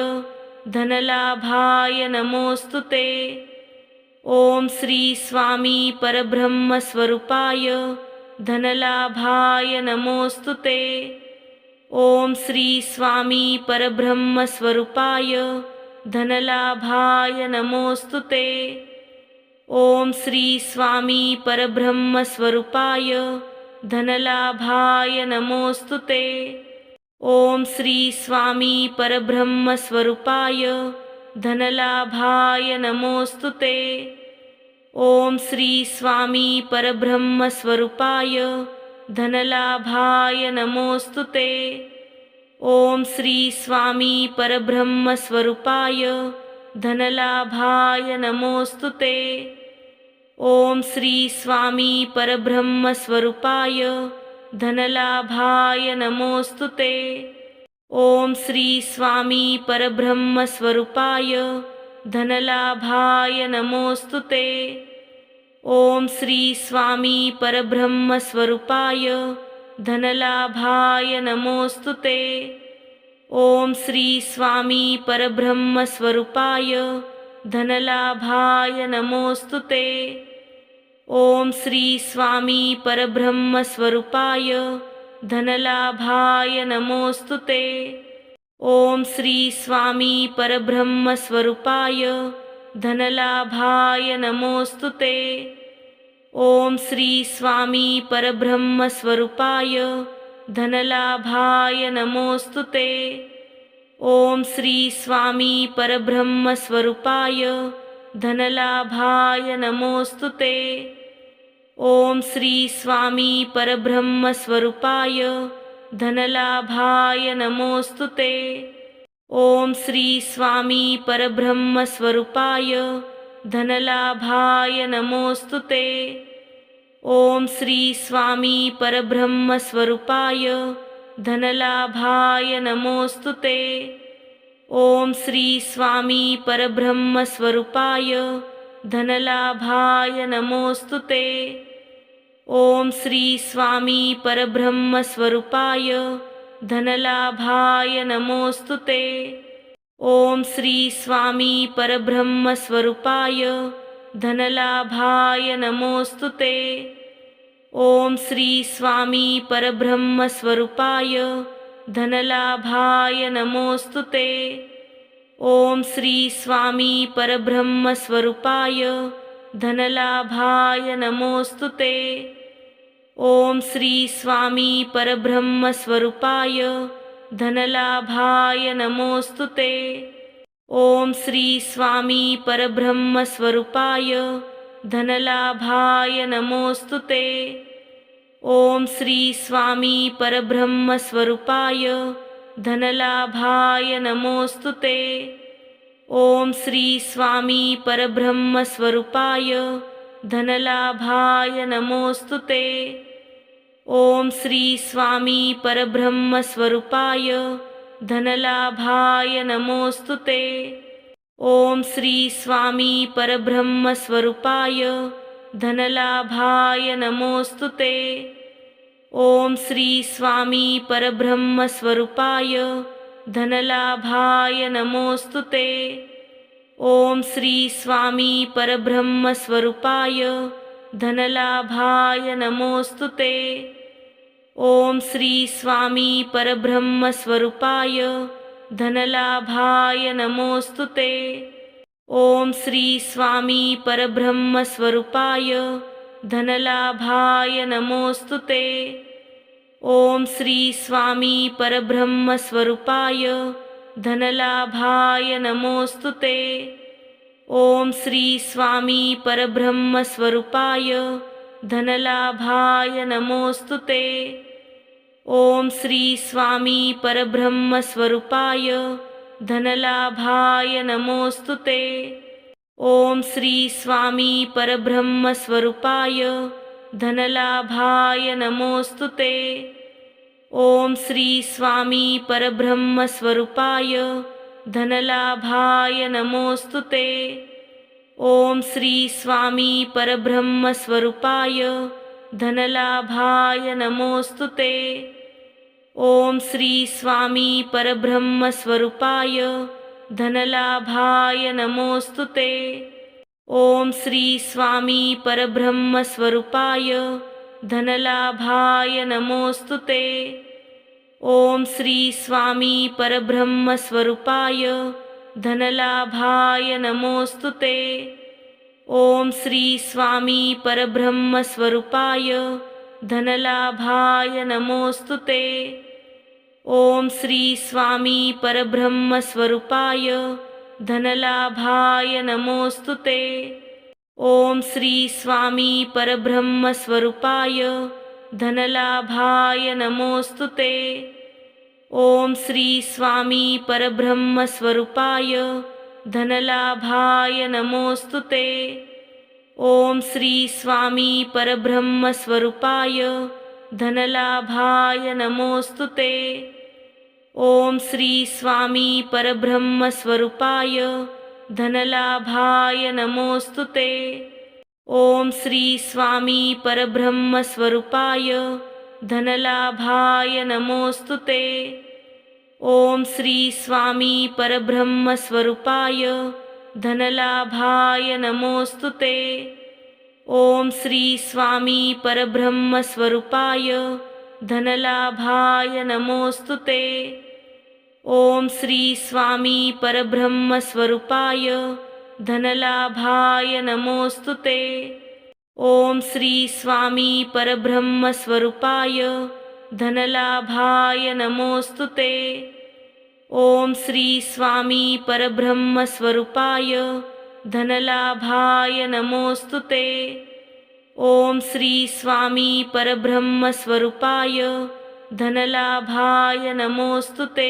धनलाभाय नमोस्तुते। ओम श्री स्वामी परब्रह्म स्वरूपाय धनलाभाय नमोस्तुते। ओम श्री स्वामी परब्रह्म स्वरूपाय धनलाभाय नमोस्तुते। ओम श्री स्वामी परब्रह्म स्वरूपाय धनलाभाय नमोस्तुते। ओम श्री स्वामी परब्रह्म स्वरूपाय धनलाभाय नमोस्तुते। ओम श्री स्वामी परब्रह्म स्वरूपाय धनलाभाय नमोस्तुते। ओम श्री स्वामी परब्रह्म स्वरूपाय धनलाभाय नमोस्तुते। ओम श्री स्वामी परब्रह्म स्वरूपाय धनलाभाय नमोस्तुते। ओम श्री स्वामी परब्रह्म स्वरूपाय धनलाभाय नमोस्तुते। ओम श्री स्वामी परब्रह्म स्वरूपाय धनलाभाय नमोस्तुते। ओम श्री स्वामी परब्रह्म स्वरूपाय धनलाभाय नमोस्तुते। ओम श्री स्वामी परब्रह्म स्वरूपाय धनलाभाय नमोस्तुते। ओम श्री स्वामी परब्रह्म स्वरूपाय धनलाभाय नमोस्तुते। ओम श्री स्वामी परब्रह्म स्वरूपाय धनलाभाय नमोस्तुते। ओम श्री स्वामी परब्रह्म स्वरूपाय धनलाभाय नमोस्तुते। ओम श्री स्वामी परब्रह्म स्वरूपाय धनलाभाय नमोस्तुते। ओम श्री स्वामी परब्रह्म स्वरूपाय धनलाभाय नमोस्तुते। ओम श्री स्वामी परब्रह्म स्वरूपाय धनलाभाय नमोस्तुते। ओम श्री स्वामी परब्रह्म स्वरूपाय धनलाभाय नमोस्तुते। ओम श्री स्वामी परब्रह्म स्वरूपाय धनलाभाय नमोस्तुते। ओम श्री स्वामी परब्रह्म स्वरूपाय धनलाभाय नमोस्तुते। ओम श्री स्वामी परब्रह्म स्वरूपाय धनलाभाय नमोस्तुते। ओम श्री स्वामी परब्रह्म स्वरूपाय धनलाभाय नमोस्तुते। ओम श्री स्वामी परब्रह्म स्वरूपाय धनलाभाय नमोस्तुते। ओम श्री स्वामी परब्रह्म स्वरूपाय धनलाभाय नमोस्तुते। ओम श्री स्वामी परब्रह्म स्वरूपाय धनलाभाय नमोस्तुते। ओम श्री स्वामी परब्रह्म स्वरूपाय धनलाभाय नमोस्तुते। ओम श्री स्वामी परब्रह्म स्वरूपाय धनलाभाय नमोस्तुते। ओम श्री स्वामी परब्रह्म स्वरूपाय धनलाभाय नमोस्तुते। ओम श्री स्वामी परब्रह्म स्वरूपाय धनलाभाय नमोस्तुते। ओम श्री स्वामी परब्रह्म स्वरूपाय धनलाभाय नमोस्तुते। ओम श्री स्वामी परब्रह्म स्वरूपाय धनलाभाय नमोस्तुते। ओम श्री स्वामी परब्रह्म स्वरूपाय धनलाभाय नमोस्तुते। ओम श्री स्वामी परब्रह्म स्वरूपाय धनलाभाय नमोस्तुते। ओम श्री स्वामी परब्रह्म स्वरूपाय धनलाभाय नमोस्तुते। ओम श्री स्वामी परब्रह्म स्वरूपाय धनलाभाय नमोस्तुते। ओम श्री स्वामी परब्रह्म स्वरूपाय धनलाभाय नमोस्तुते। ओम श्री स्वामी परब्रह्म स्वरूपाय धनलाभाय नमोस्तुते। ओम श्री स्वामी परब्रह्म स्वरूपाय धनलाभाय नमोस्तुते। ओम श्री स्वामी परब्रह्म स्वरूपाय धनलाभाय नमोस्तुते। ओम श्री स्वामी परब्रह्म स्वरूपाय धनलाभाय नमोस्तुते। ओम श्री स्वामी परब्रह्म स्वरूपाय धनलाभाय नमोस्तुते। ओम श्री स्वामी परब्रह्म स्वरूपाय धनलाभाय नमोस्तुते। ओम श्री स्वामी परब्रह्म स्वरूपाय धनलाभाय नमोस्तुते। ओम श्री स्वामी परब्रह्म स्वरूपाय धनलाभाय नमोस्तुते। ओम श्री स्वामी परब्रह्म स्वरूपाय धनलाभाय नमोस्तुते। ओम श्री स्वामी परब्रह्म स्वरूपाय धनलाभाय नमोस्तुते। ओम श्री स्वामी परब्रह्म स्वरूपाय धनलाभाय नमोस्तुते। ओम श्री स्वामी परब्रह्म स्वरूपाय धनलाभाय नमोस्तुते। ओम श्री स्वामी परब्रह्म स्वरूपाय धनलाभाय नमोस्तुते। ओम श्री स्वामी परब्रह्म स्वरूपाय धनलाभाय नमोस्तुते। ओम श्री स्वामी परब्रह्म स्वरूपाय धनलाभाय नमोस्तुते। ओम श्री स्वामी परब्रह्म स्वरूपाय धनलाभाय नमोस्तुते। ओम श्री स्वामी परब्रह्म स्वरूपाय धनलाभाय नमोस्तुते। ओम श्री स्वामी परब्रह्म स्वरूपाय धनलाभाय नमोस्तुते।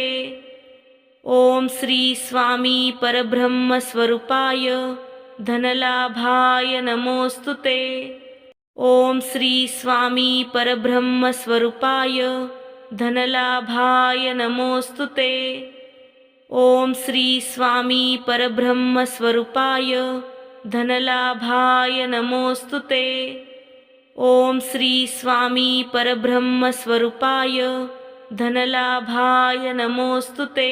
ओम श्री स्वामी परब्रह्म स्वरूपाय धनलाभाय नमोस्तुते। ओम श्री स्वामी परब्रह्म स्वरूपाय धनलाभाय नमोस्तुते। ओम श्री स्वामी परब्रह्म स्वरूपाय धनलाभाय नमोस्तुते। ओम श्री स्वामी परब्रह्म स्वरूपाय धनलाभाय नमोस्तुते।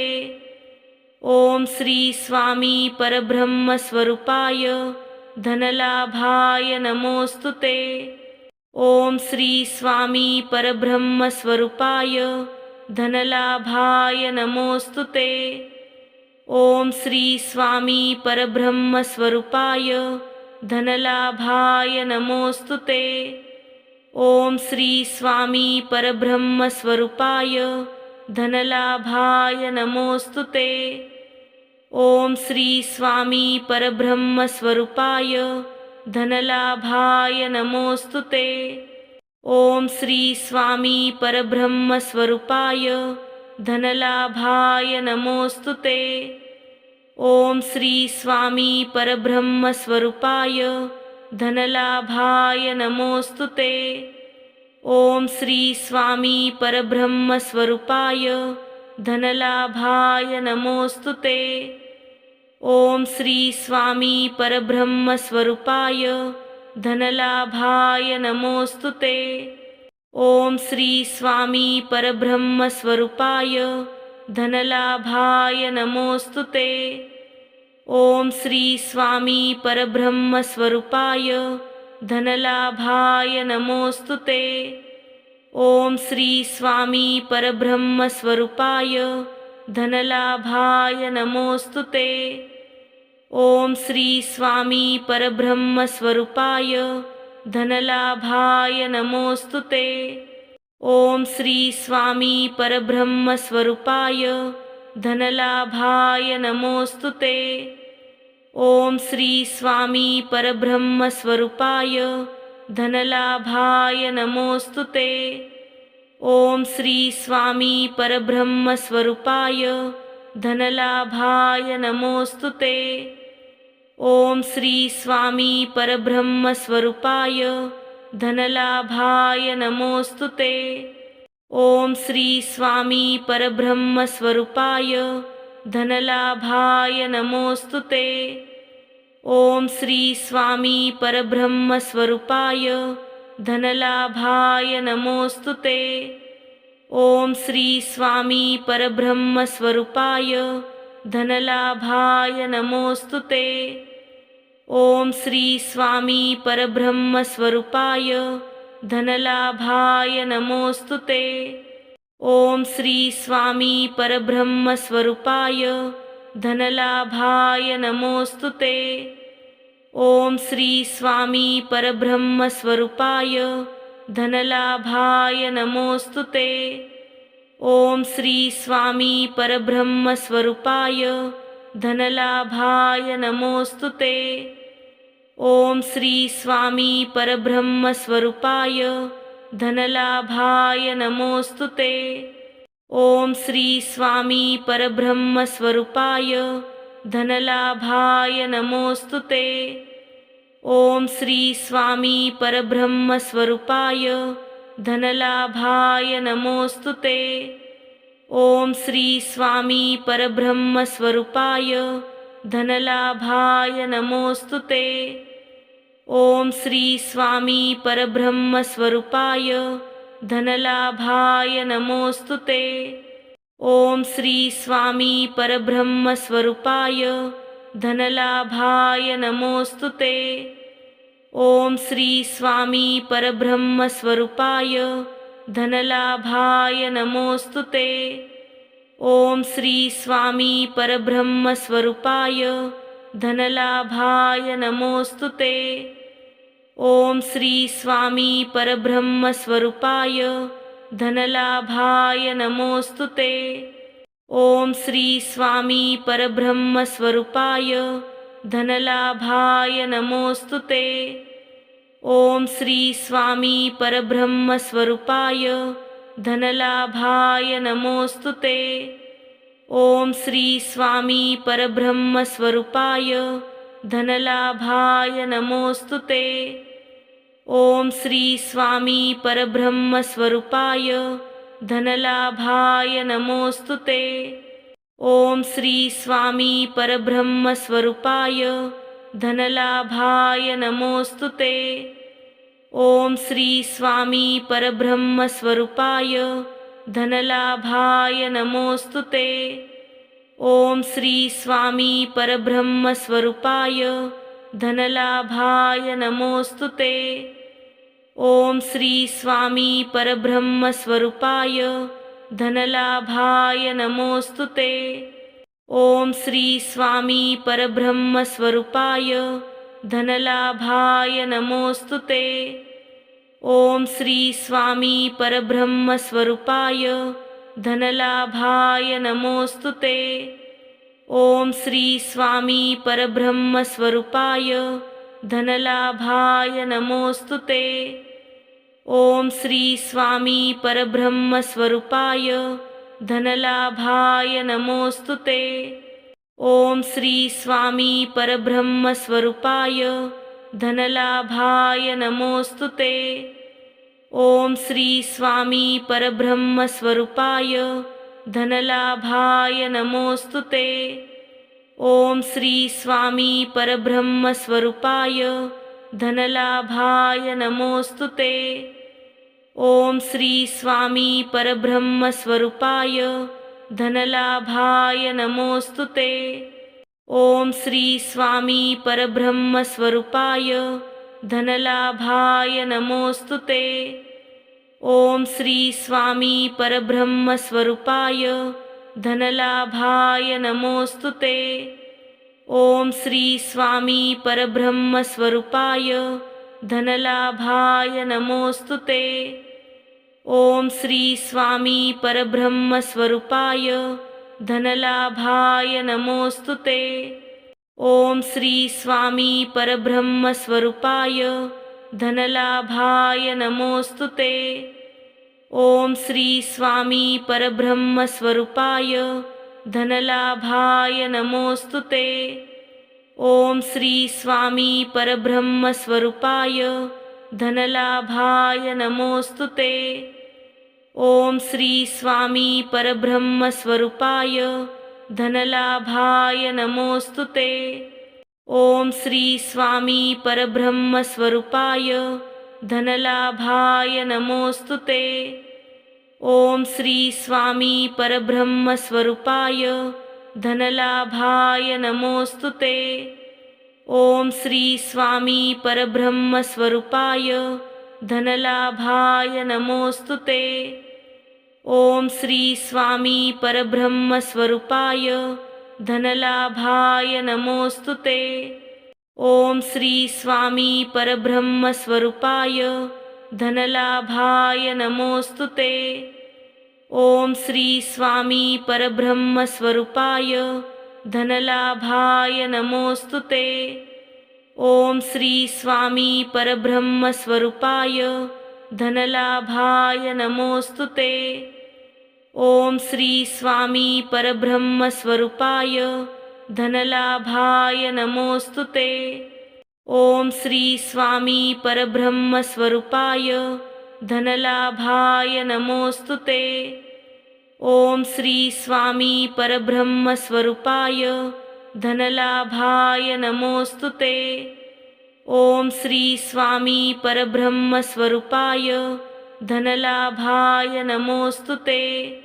ओम श्री स्वामी परब्रह्म स्वरूपाय धनलाभाय नमोस्तुते। ओम श्री स्वामी परब्रह्म स्वरूपाय धनलाभाय नमोस्तुते। ओम श्री स्वामी परब्रह्म स्वरूपाय धनलाभाय नमोस्तुते। ओम श्री स्वामी परब्रह्म स्वरूपाय धनलाभाय नमोस्तुते। ओम श्री स्वामी परब्रह्म स्वरूपाय धनलाभाय नमोस्तुते। ओम श्री स्वामी परब्रह्म स्वरूपाय धनलाभाय नमोस्तुते। ओम श्री स्वामी परब्रह्म स्वरूपाय धनलाभाय नमोस्तुते। ओम श्री स्वामी परब्रह्म स्वरूपाय धनलाभाय नमोस्तुते। ओम श्री स्वामी परब्रह्म स्वरूपाय धनलाभाय नमोस्तुते। ओम श्री स्वामी परब्रह्म स्वरूपाय धनलाभाय नमोस्तुते। ओम श्री स्वामी परब्रह्म स्वरूपाय धनलाभाय नमोस्तुते। ओम श्री स्वामी परब्रह्म स्वरूपाय धनलाभाय नमोस्तुते। ओम श्री स्वामी परब्रह्म स्वरूपाय धनलाभाय नमोस्तुते। ओम श्री स्वामी परब्रह्म स्वरूपाय धनलाभाय नमोस्तुते। ओम श्री स्वामी परब्रह्म स्वरूपाय धनलाभाय नमोस्तुते। ओम श्री स्वामी परब्रह्म स्वरूपाय धनलाभाय नमोस्तुते। ओम श्री स्वामी परब्रह्म स्वरूपाय धनलाभाय नमोस्तुते। ओम श्री स्वामी परब्रह्म स्वरूपाय धनलाभाय नमोस्तुते। ओम श्री स्वामी परब्रह्म स्वरूपाय धनलाभाय नमोस्तुते। ओम श्री स्वामी परब्रह्म स्वरूपाय धनलाभाय नमोस्तुते। ओम श्री स्वामी परब्रह्म स्वरूपाय धनलाभाय नमोस्तुते। ओम श्री स्वामी परब्रह्म स्वरूपाय धनलाभाय नमोस्तुते। ओम श्री स्वामी परब्रह्म स्वरूपाय धनलाभाय नमोस्तुते। ओम श्री स्वामी परब्रह्म स्वरूपाय धनलाभाय नमोस्तुते। ओम श्री स्वामी परब्रह्म स्वरूपाय धनलाभाय नमोस्तुते। ओम श्री स्वामी परब्रह्म स्वरूपाय धनलाभाय नमोस्तुते। ओम श्री स्वामी परब्रह्म स्वरूपाय धनलाभाय नमोस्तुते। ओम श्री स्वामी परब्रह्म स्वरूपाय धनलाभाय नमोस्तुते। ओम श्री स्वामी परब्रह्म स्वरूपाय धनलाभाय नमोस्तुते। ओम श्री स्वामी परब्रह्म स्वरूपाय धनलाभाय नमोस्तुते। ओम श्री स्वामी परब्रह्म स्वरूपाय धनलाभाय नमोस्तुते। ओम श्री स्वामी परब्रह्म स्वरूपाय धनलाभाय नमोस्तुते। ओम श्री स्वामी परब्रह्म स्वरूपाय धनलाभाय नमोस्तुते। ओम श्री स्वामी परब्रह्म स्वरूपाय धनलाभाय नमोस्तुते। ओम श्री स्वामी परब्रह्म स्वरूपाय धनलाभाय नमोस्तुते। ओम श्री स्वामी परब्रह्म स्वरूपाय धनलाभाय नमोस्तुते। ओम श्री स्वामी परब्रह्म स्वरूपाय धनलाभाय नमोस्तुते। ओम श्री स्वामी परब्रह्म स्वरूपाय धनलाभाय नमोस्तुते। ओम श्री स्वामी परब्रह्म स्वरूपाय धनलाभाय नमोस्तुते। ओम श्री स्वामी परब्रह्म स्वरूपाय धनलाभाय नमोस्तुते। ओम श्री स्वामी परब्रह्म स्वरूपाय धनलाभाय नमोस्तुते। ओम श्री स्वामी परब्रह्म स्वरूपाय धनलाभाय नमोस्तुते। ओम श्री स्वामी परब्रह्म स्वरूपाय धनलाभाय नमोस्तुते। ओम श्री स्वामी परब्रह्म स्वरूपाय धनलाभाय नमोस्तुते। ओम श्री स्वामी परब्रह्म स्वरूपाय धनलाभाय नमोस्तुते। ओम श्री स्वामी परब्रह्म स्वरूपाय धनलाभाय नमोस्तुते। ओम श्री स्वामी परब्रह्म स्वरूपाय धनलाभाय नमोस्तुते। ओम श्री स्वामी परब्रह्म स्वरूपाय धनलाभाय नमोस्तुते। ओम श्री स्वामी परब्रह्म स्वरूपाय धनलाभाय नमोस्तुते। ओम श्री स्वामी परब्रह्म स्वरूपाय धनलाभाय नमोस्तुते। ओम श्री स्वामी परब्रह्म स्वरूपाय धनलाभाय नमोस्तुते। ओम श्री स्वामी परब्रह्म स्वरूपाय धनलाभाय नमोस्तुते। ओम श्री स्वामी परब्रह्म स्वरूपाय धनलाभाय नमोस्तुते। ओम श्री स्वामी परब्रह्म स्वरूपाय धनलाभाय नमोस्तुते। ओम श्री स्वामी परब्रह्म स्वरूपाय धनलाभाय नमोस्तुते। ओम श्री स्वामी परब्रह्म स्वरूपाय धनलाभाय नमोस्तुते। ओम श्री स्वामी परब्रह्म स्वरूपाय धनलाभाय नमोस्तुते। ओम श्री स्वामी परब्रह्म स्वरूपाय धनलाभाय नमोस्तुते। ओम श्री स्वामी परब्रह्म स्वरूपाय धनलाभाय नमोस्तुते। ओम श्री स्वामी परब्रह्म स्वरूपाय धनलाभाय नमोस्तुते। ओम श्री स्वामी परब्रह्म स्वरूपाय धनलाभाय नमोस्तुते। ओम श्री स्वामी परब्रह्म स्वरूपाय धनलाभाय नमोस्तुते। ओम श्री स्वामी परब्रह्म स्वरूपाय धनलाभाय नमोस्तुते। ओम श्री स्वामी परब्रह्म स्वरूपाय धनलाभाय नमोस्तुते। ओम श्री स्वामी परब्रह्म स्वरूपाय धनलाभाय नमोस्तुते। ओम श्री स्वामी परब्रह्म स्वरूपाय धनलाभाय नमोस्तुते। ओम श्री स्वामी परब्रह्म स्वरूपाय धनलाभाय नमोस्तुते। ओम श्री स्वामी परब्रह्म स्वरूपाय धनलाभाय नमोस्तुते।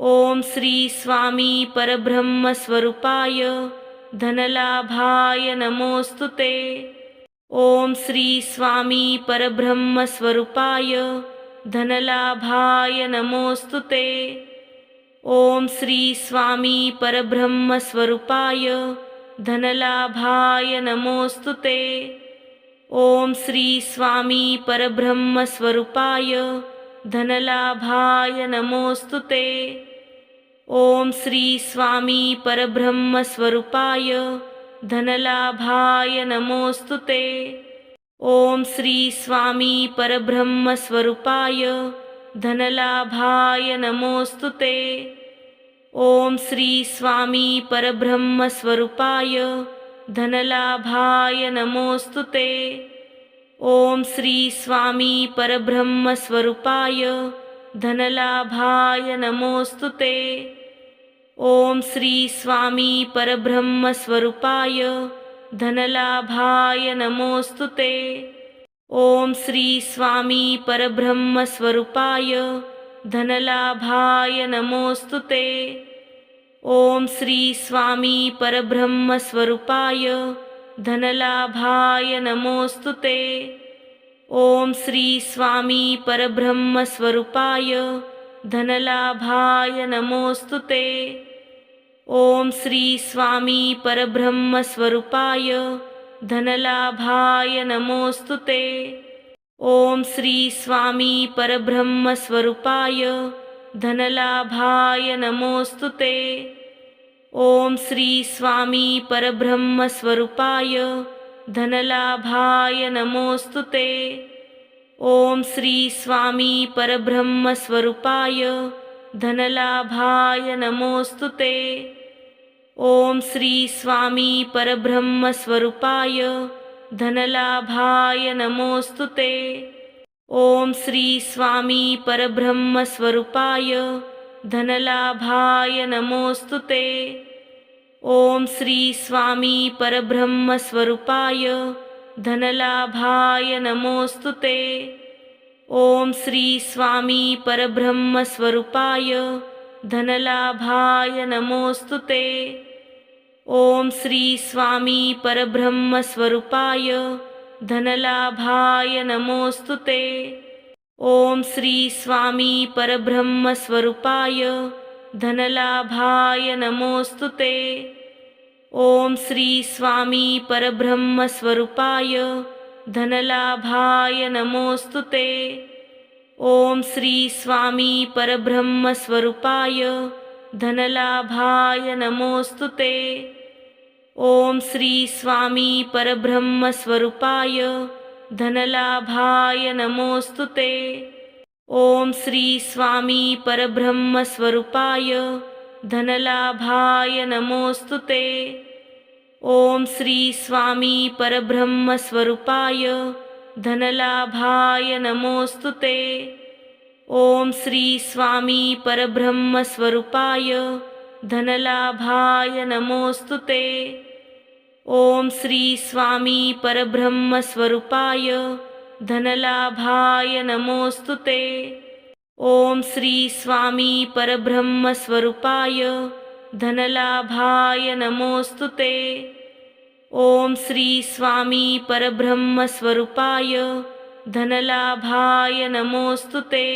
ओम श्री स्वामी परब्रह्म स्वरूपाय धनलाभाय नमोस्तुते। ओम श्री स्वामी परब्रह्म स्वरूपाय धनलाभाय नमोस्तुते। ओम श्री स्वामी परब्रह्म स्वरूपाय धनलाभाय नमोस्तुते। ओम श्री स्वामी परब्रह्म स्वरूपाय धनलाभाय नमोस्तुते। ओम श्री स्वामी परब्रह्म स्वरूपाय धनलाभाय नमोस्तुते। ओम श्री स्वामी परब्रह्म स्वरूपाय धनलाभाय नमोस्तुते। ओम श्री स्वामी परब्रह्म स्वरूपाय धनलाभाय नमोस्तुते। ओम श्री स्वामी परब्रह्म स्वरूपाय धनलाभाय नमोस्तुते। ओम श्री स्वामी परब्रह्म स्वरूपाय धनलाभाय नमोस्तुते। ओम श्री स्वामी परब्रह्म स्वरूपाय धनलाभाय नमोस्तुते। ओम श्री स्वामी परब्रह्म स्वरूपाय धनलाभाय नमोस्तुते। ओम श्री स्वामी परब्रह्म स्वरूपाय धनलाभाय नमोस्तुते। ओम श्री स्वामी परब्रह्म स्वरूपाय धनलाभाय नमोस्तुते। ओम श्री स्वामी परब्रह्म स्वरूपाय धनलाभाय नमोस्तुते। ओम श्री स्वामी परब्रह्म स्वरूपाय धनलाभाय नमोस्तुते। ओम श्री स्वामी परब्रह्म स्वरूपाय धनलाभाय नमोस्तुते। ओम श्री स्वामी परब्रह्म स्वरूपाय धनलाभाय नमोस्तुते। ओम श्री स्वामी परब्रह्म स्वरूपाय धनलाभाय नमोस्तुते। ओम श्री स्वामी परब्रह्म स्वरूपाय धनलाभाय नमोस्तुते। ओम श्री स्वामी परब्रह्म स्वरूपाय धनलाभाय नमोस्तुते। ओम श्री स्वामी परब्रह्म स्वरूपाय धनलाभाय नमोस्तुते। ओम श्री स्वामी परब्रह्म स्वरूपाय धनलाभाय नमोस्तुते। ओम श्री स्वामी परब्रह्म स्वरूपाय धनलाभाय नमोस्तुते। ओम श्री स्वामी परब्रह्मस्वरूपाय धनलाभाय नमोस्तुते। ओम श्री स्वामी परब्रह्मस्वरूपाय धनलाभाय नमोस्तुते। ओम श्री स्वामी परब्रह्मस्वरूपाय धनलाभाय नमोस्तुते। ओम श्री स्वामी परब्रह्मस्वरूपाय धनलाभाय नमोस्तुते। ओम श्री स्वामी परब्रह्मस्वरूपाय धनलाभाय नमोस्तुते। ओम श्री स्वामी परब्रह्मस्वरूपाय धनलाभाय नमोस्तुते। ओम श्री स्वामी परब्रह्मस्वरूपाय धनलाभाय नमोस्तुते। ओम श्री स्वामी परब्रह्मस्वरूपाय धनलाभाय नमोस्तुते।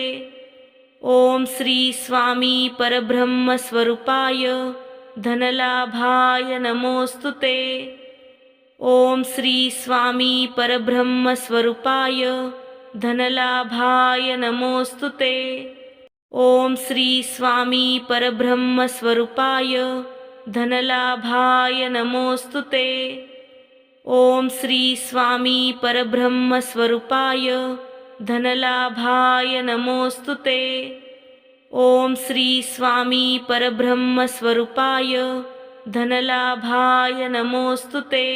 ओम श्री स्वामी परब्रह्मस्वरूपाय धनलाभाय नमोस्तुते। ओम श्री स्वामी परब्रह्मस्वरूपाय धनलाभाय नमोस्तुते। ओम श्री स्वामी परब्रह्मस्वरूपाय धनलाभाय नमोस्तुते। ओम श्री स्वामी परब्रह्मस्वरूपाय धनलाभाय नमोस्तुते। ओम श्री स्वामी परब्रह्मस्वरूपाय धनलाभाय नमोस्तुते।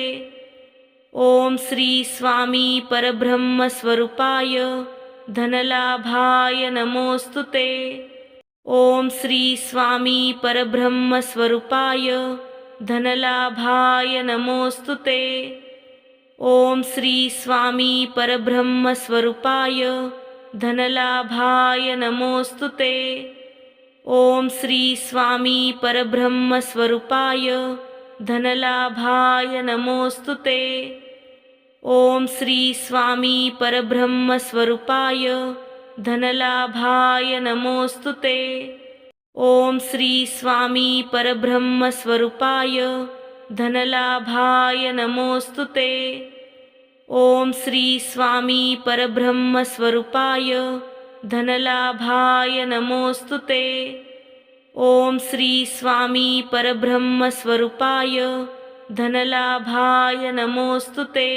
ओम श्री स्वामी परब्रह्मस्वरूपाय धनलाभाय नमोस्तुते। ओम श्री स्वामी परब्रह्मस्वरूपाय धनलाभाय नमोस्तुते। ओम श्री स्वामी परब्रह्मस्वरूपाय धनलाभाय नमोस्तुते। ओम श्री स्वामी परब्रह्मस्वरूपाय धनलाभाय नमोस्तुते। ओम श्री स्वामी परब्रह्मस्वरूपाय धनलाभाय नमोस्तुते। ओम श्री स्वामी परब्रह्मस्वरूपाय धनलाभाय नमोस्तुते। ओम श्री स्वामी परब्रह्मस्वरूपाय धनलाभाय नमोस्तुते। ओम श्री स्वामी परब्रह्मस्वरूपाय धनलाभाय नमोस्तुते।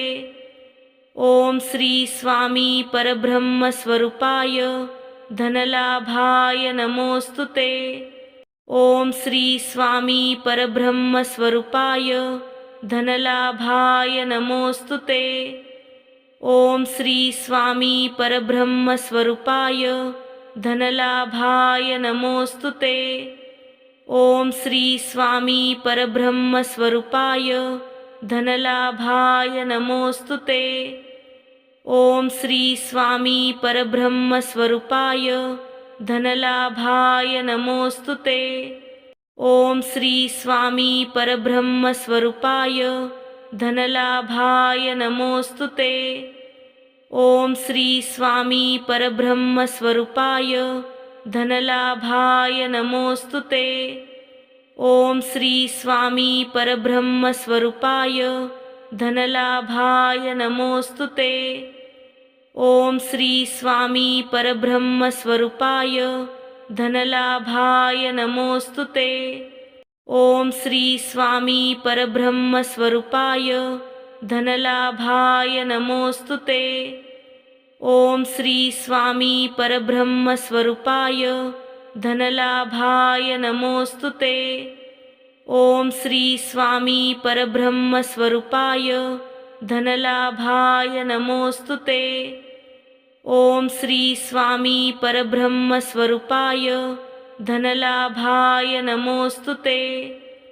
ओम श्री स्वामी परब्रह्मस्वरूपाय धनलाभाय नमोस्तुते। ओम श्री स्वामी परब्रह्मस्वरूपाय धनलाभाय नमोस्तुते। ओम श्री स्वामी परब्रह्मस्वरूपाय धनलाभाय नमोस्तुते। ओम श्री स्वामी परब्रह्मस्वरूपाय धनलाभाय नमोस्तुते। ओम श्री स्वामी परब्रह्मस्वरूपाय धनलाभाय नमोस्तुते। ओम श्री स्वामी परब्रह्मस्वरूपाय धनलाभाय नमोस्तुते। ओम श्री स्वामी परब्रह्मस्वरूपाय धनलाभाय नमोस्तुते। ओम श्री स्वामी परब्रह्मस्वरूपाय धनलाभाय नमोस्तुते। ओम श्री स्वामी परब्रह्मस्वरूपाय धनलाभाय नमोस्तुते। ओम श्री स्वामी परब्रह्मस्वरूपाय धनलाभाय नमोस्तुते। ओम श्री स्वामी परब्रह्मस्वरूपाय धनलाभाय नमोस्तुते। ओम श्री स्वामी परब्रह्मस्वरूपाय धनलाभाय नमोस्तुते। ओम श्री स्वामी परब्रह्मस्वरूपाय धनलाभाय नमोस्तुते।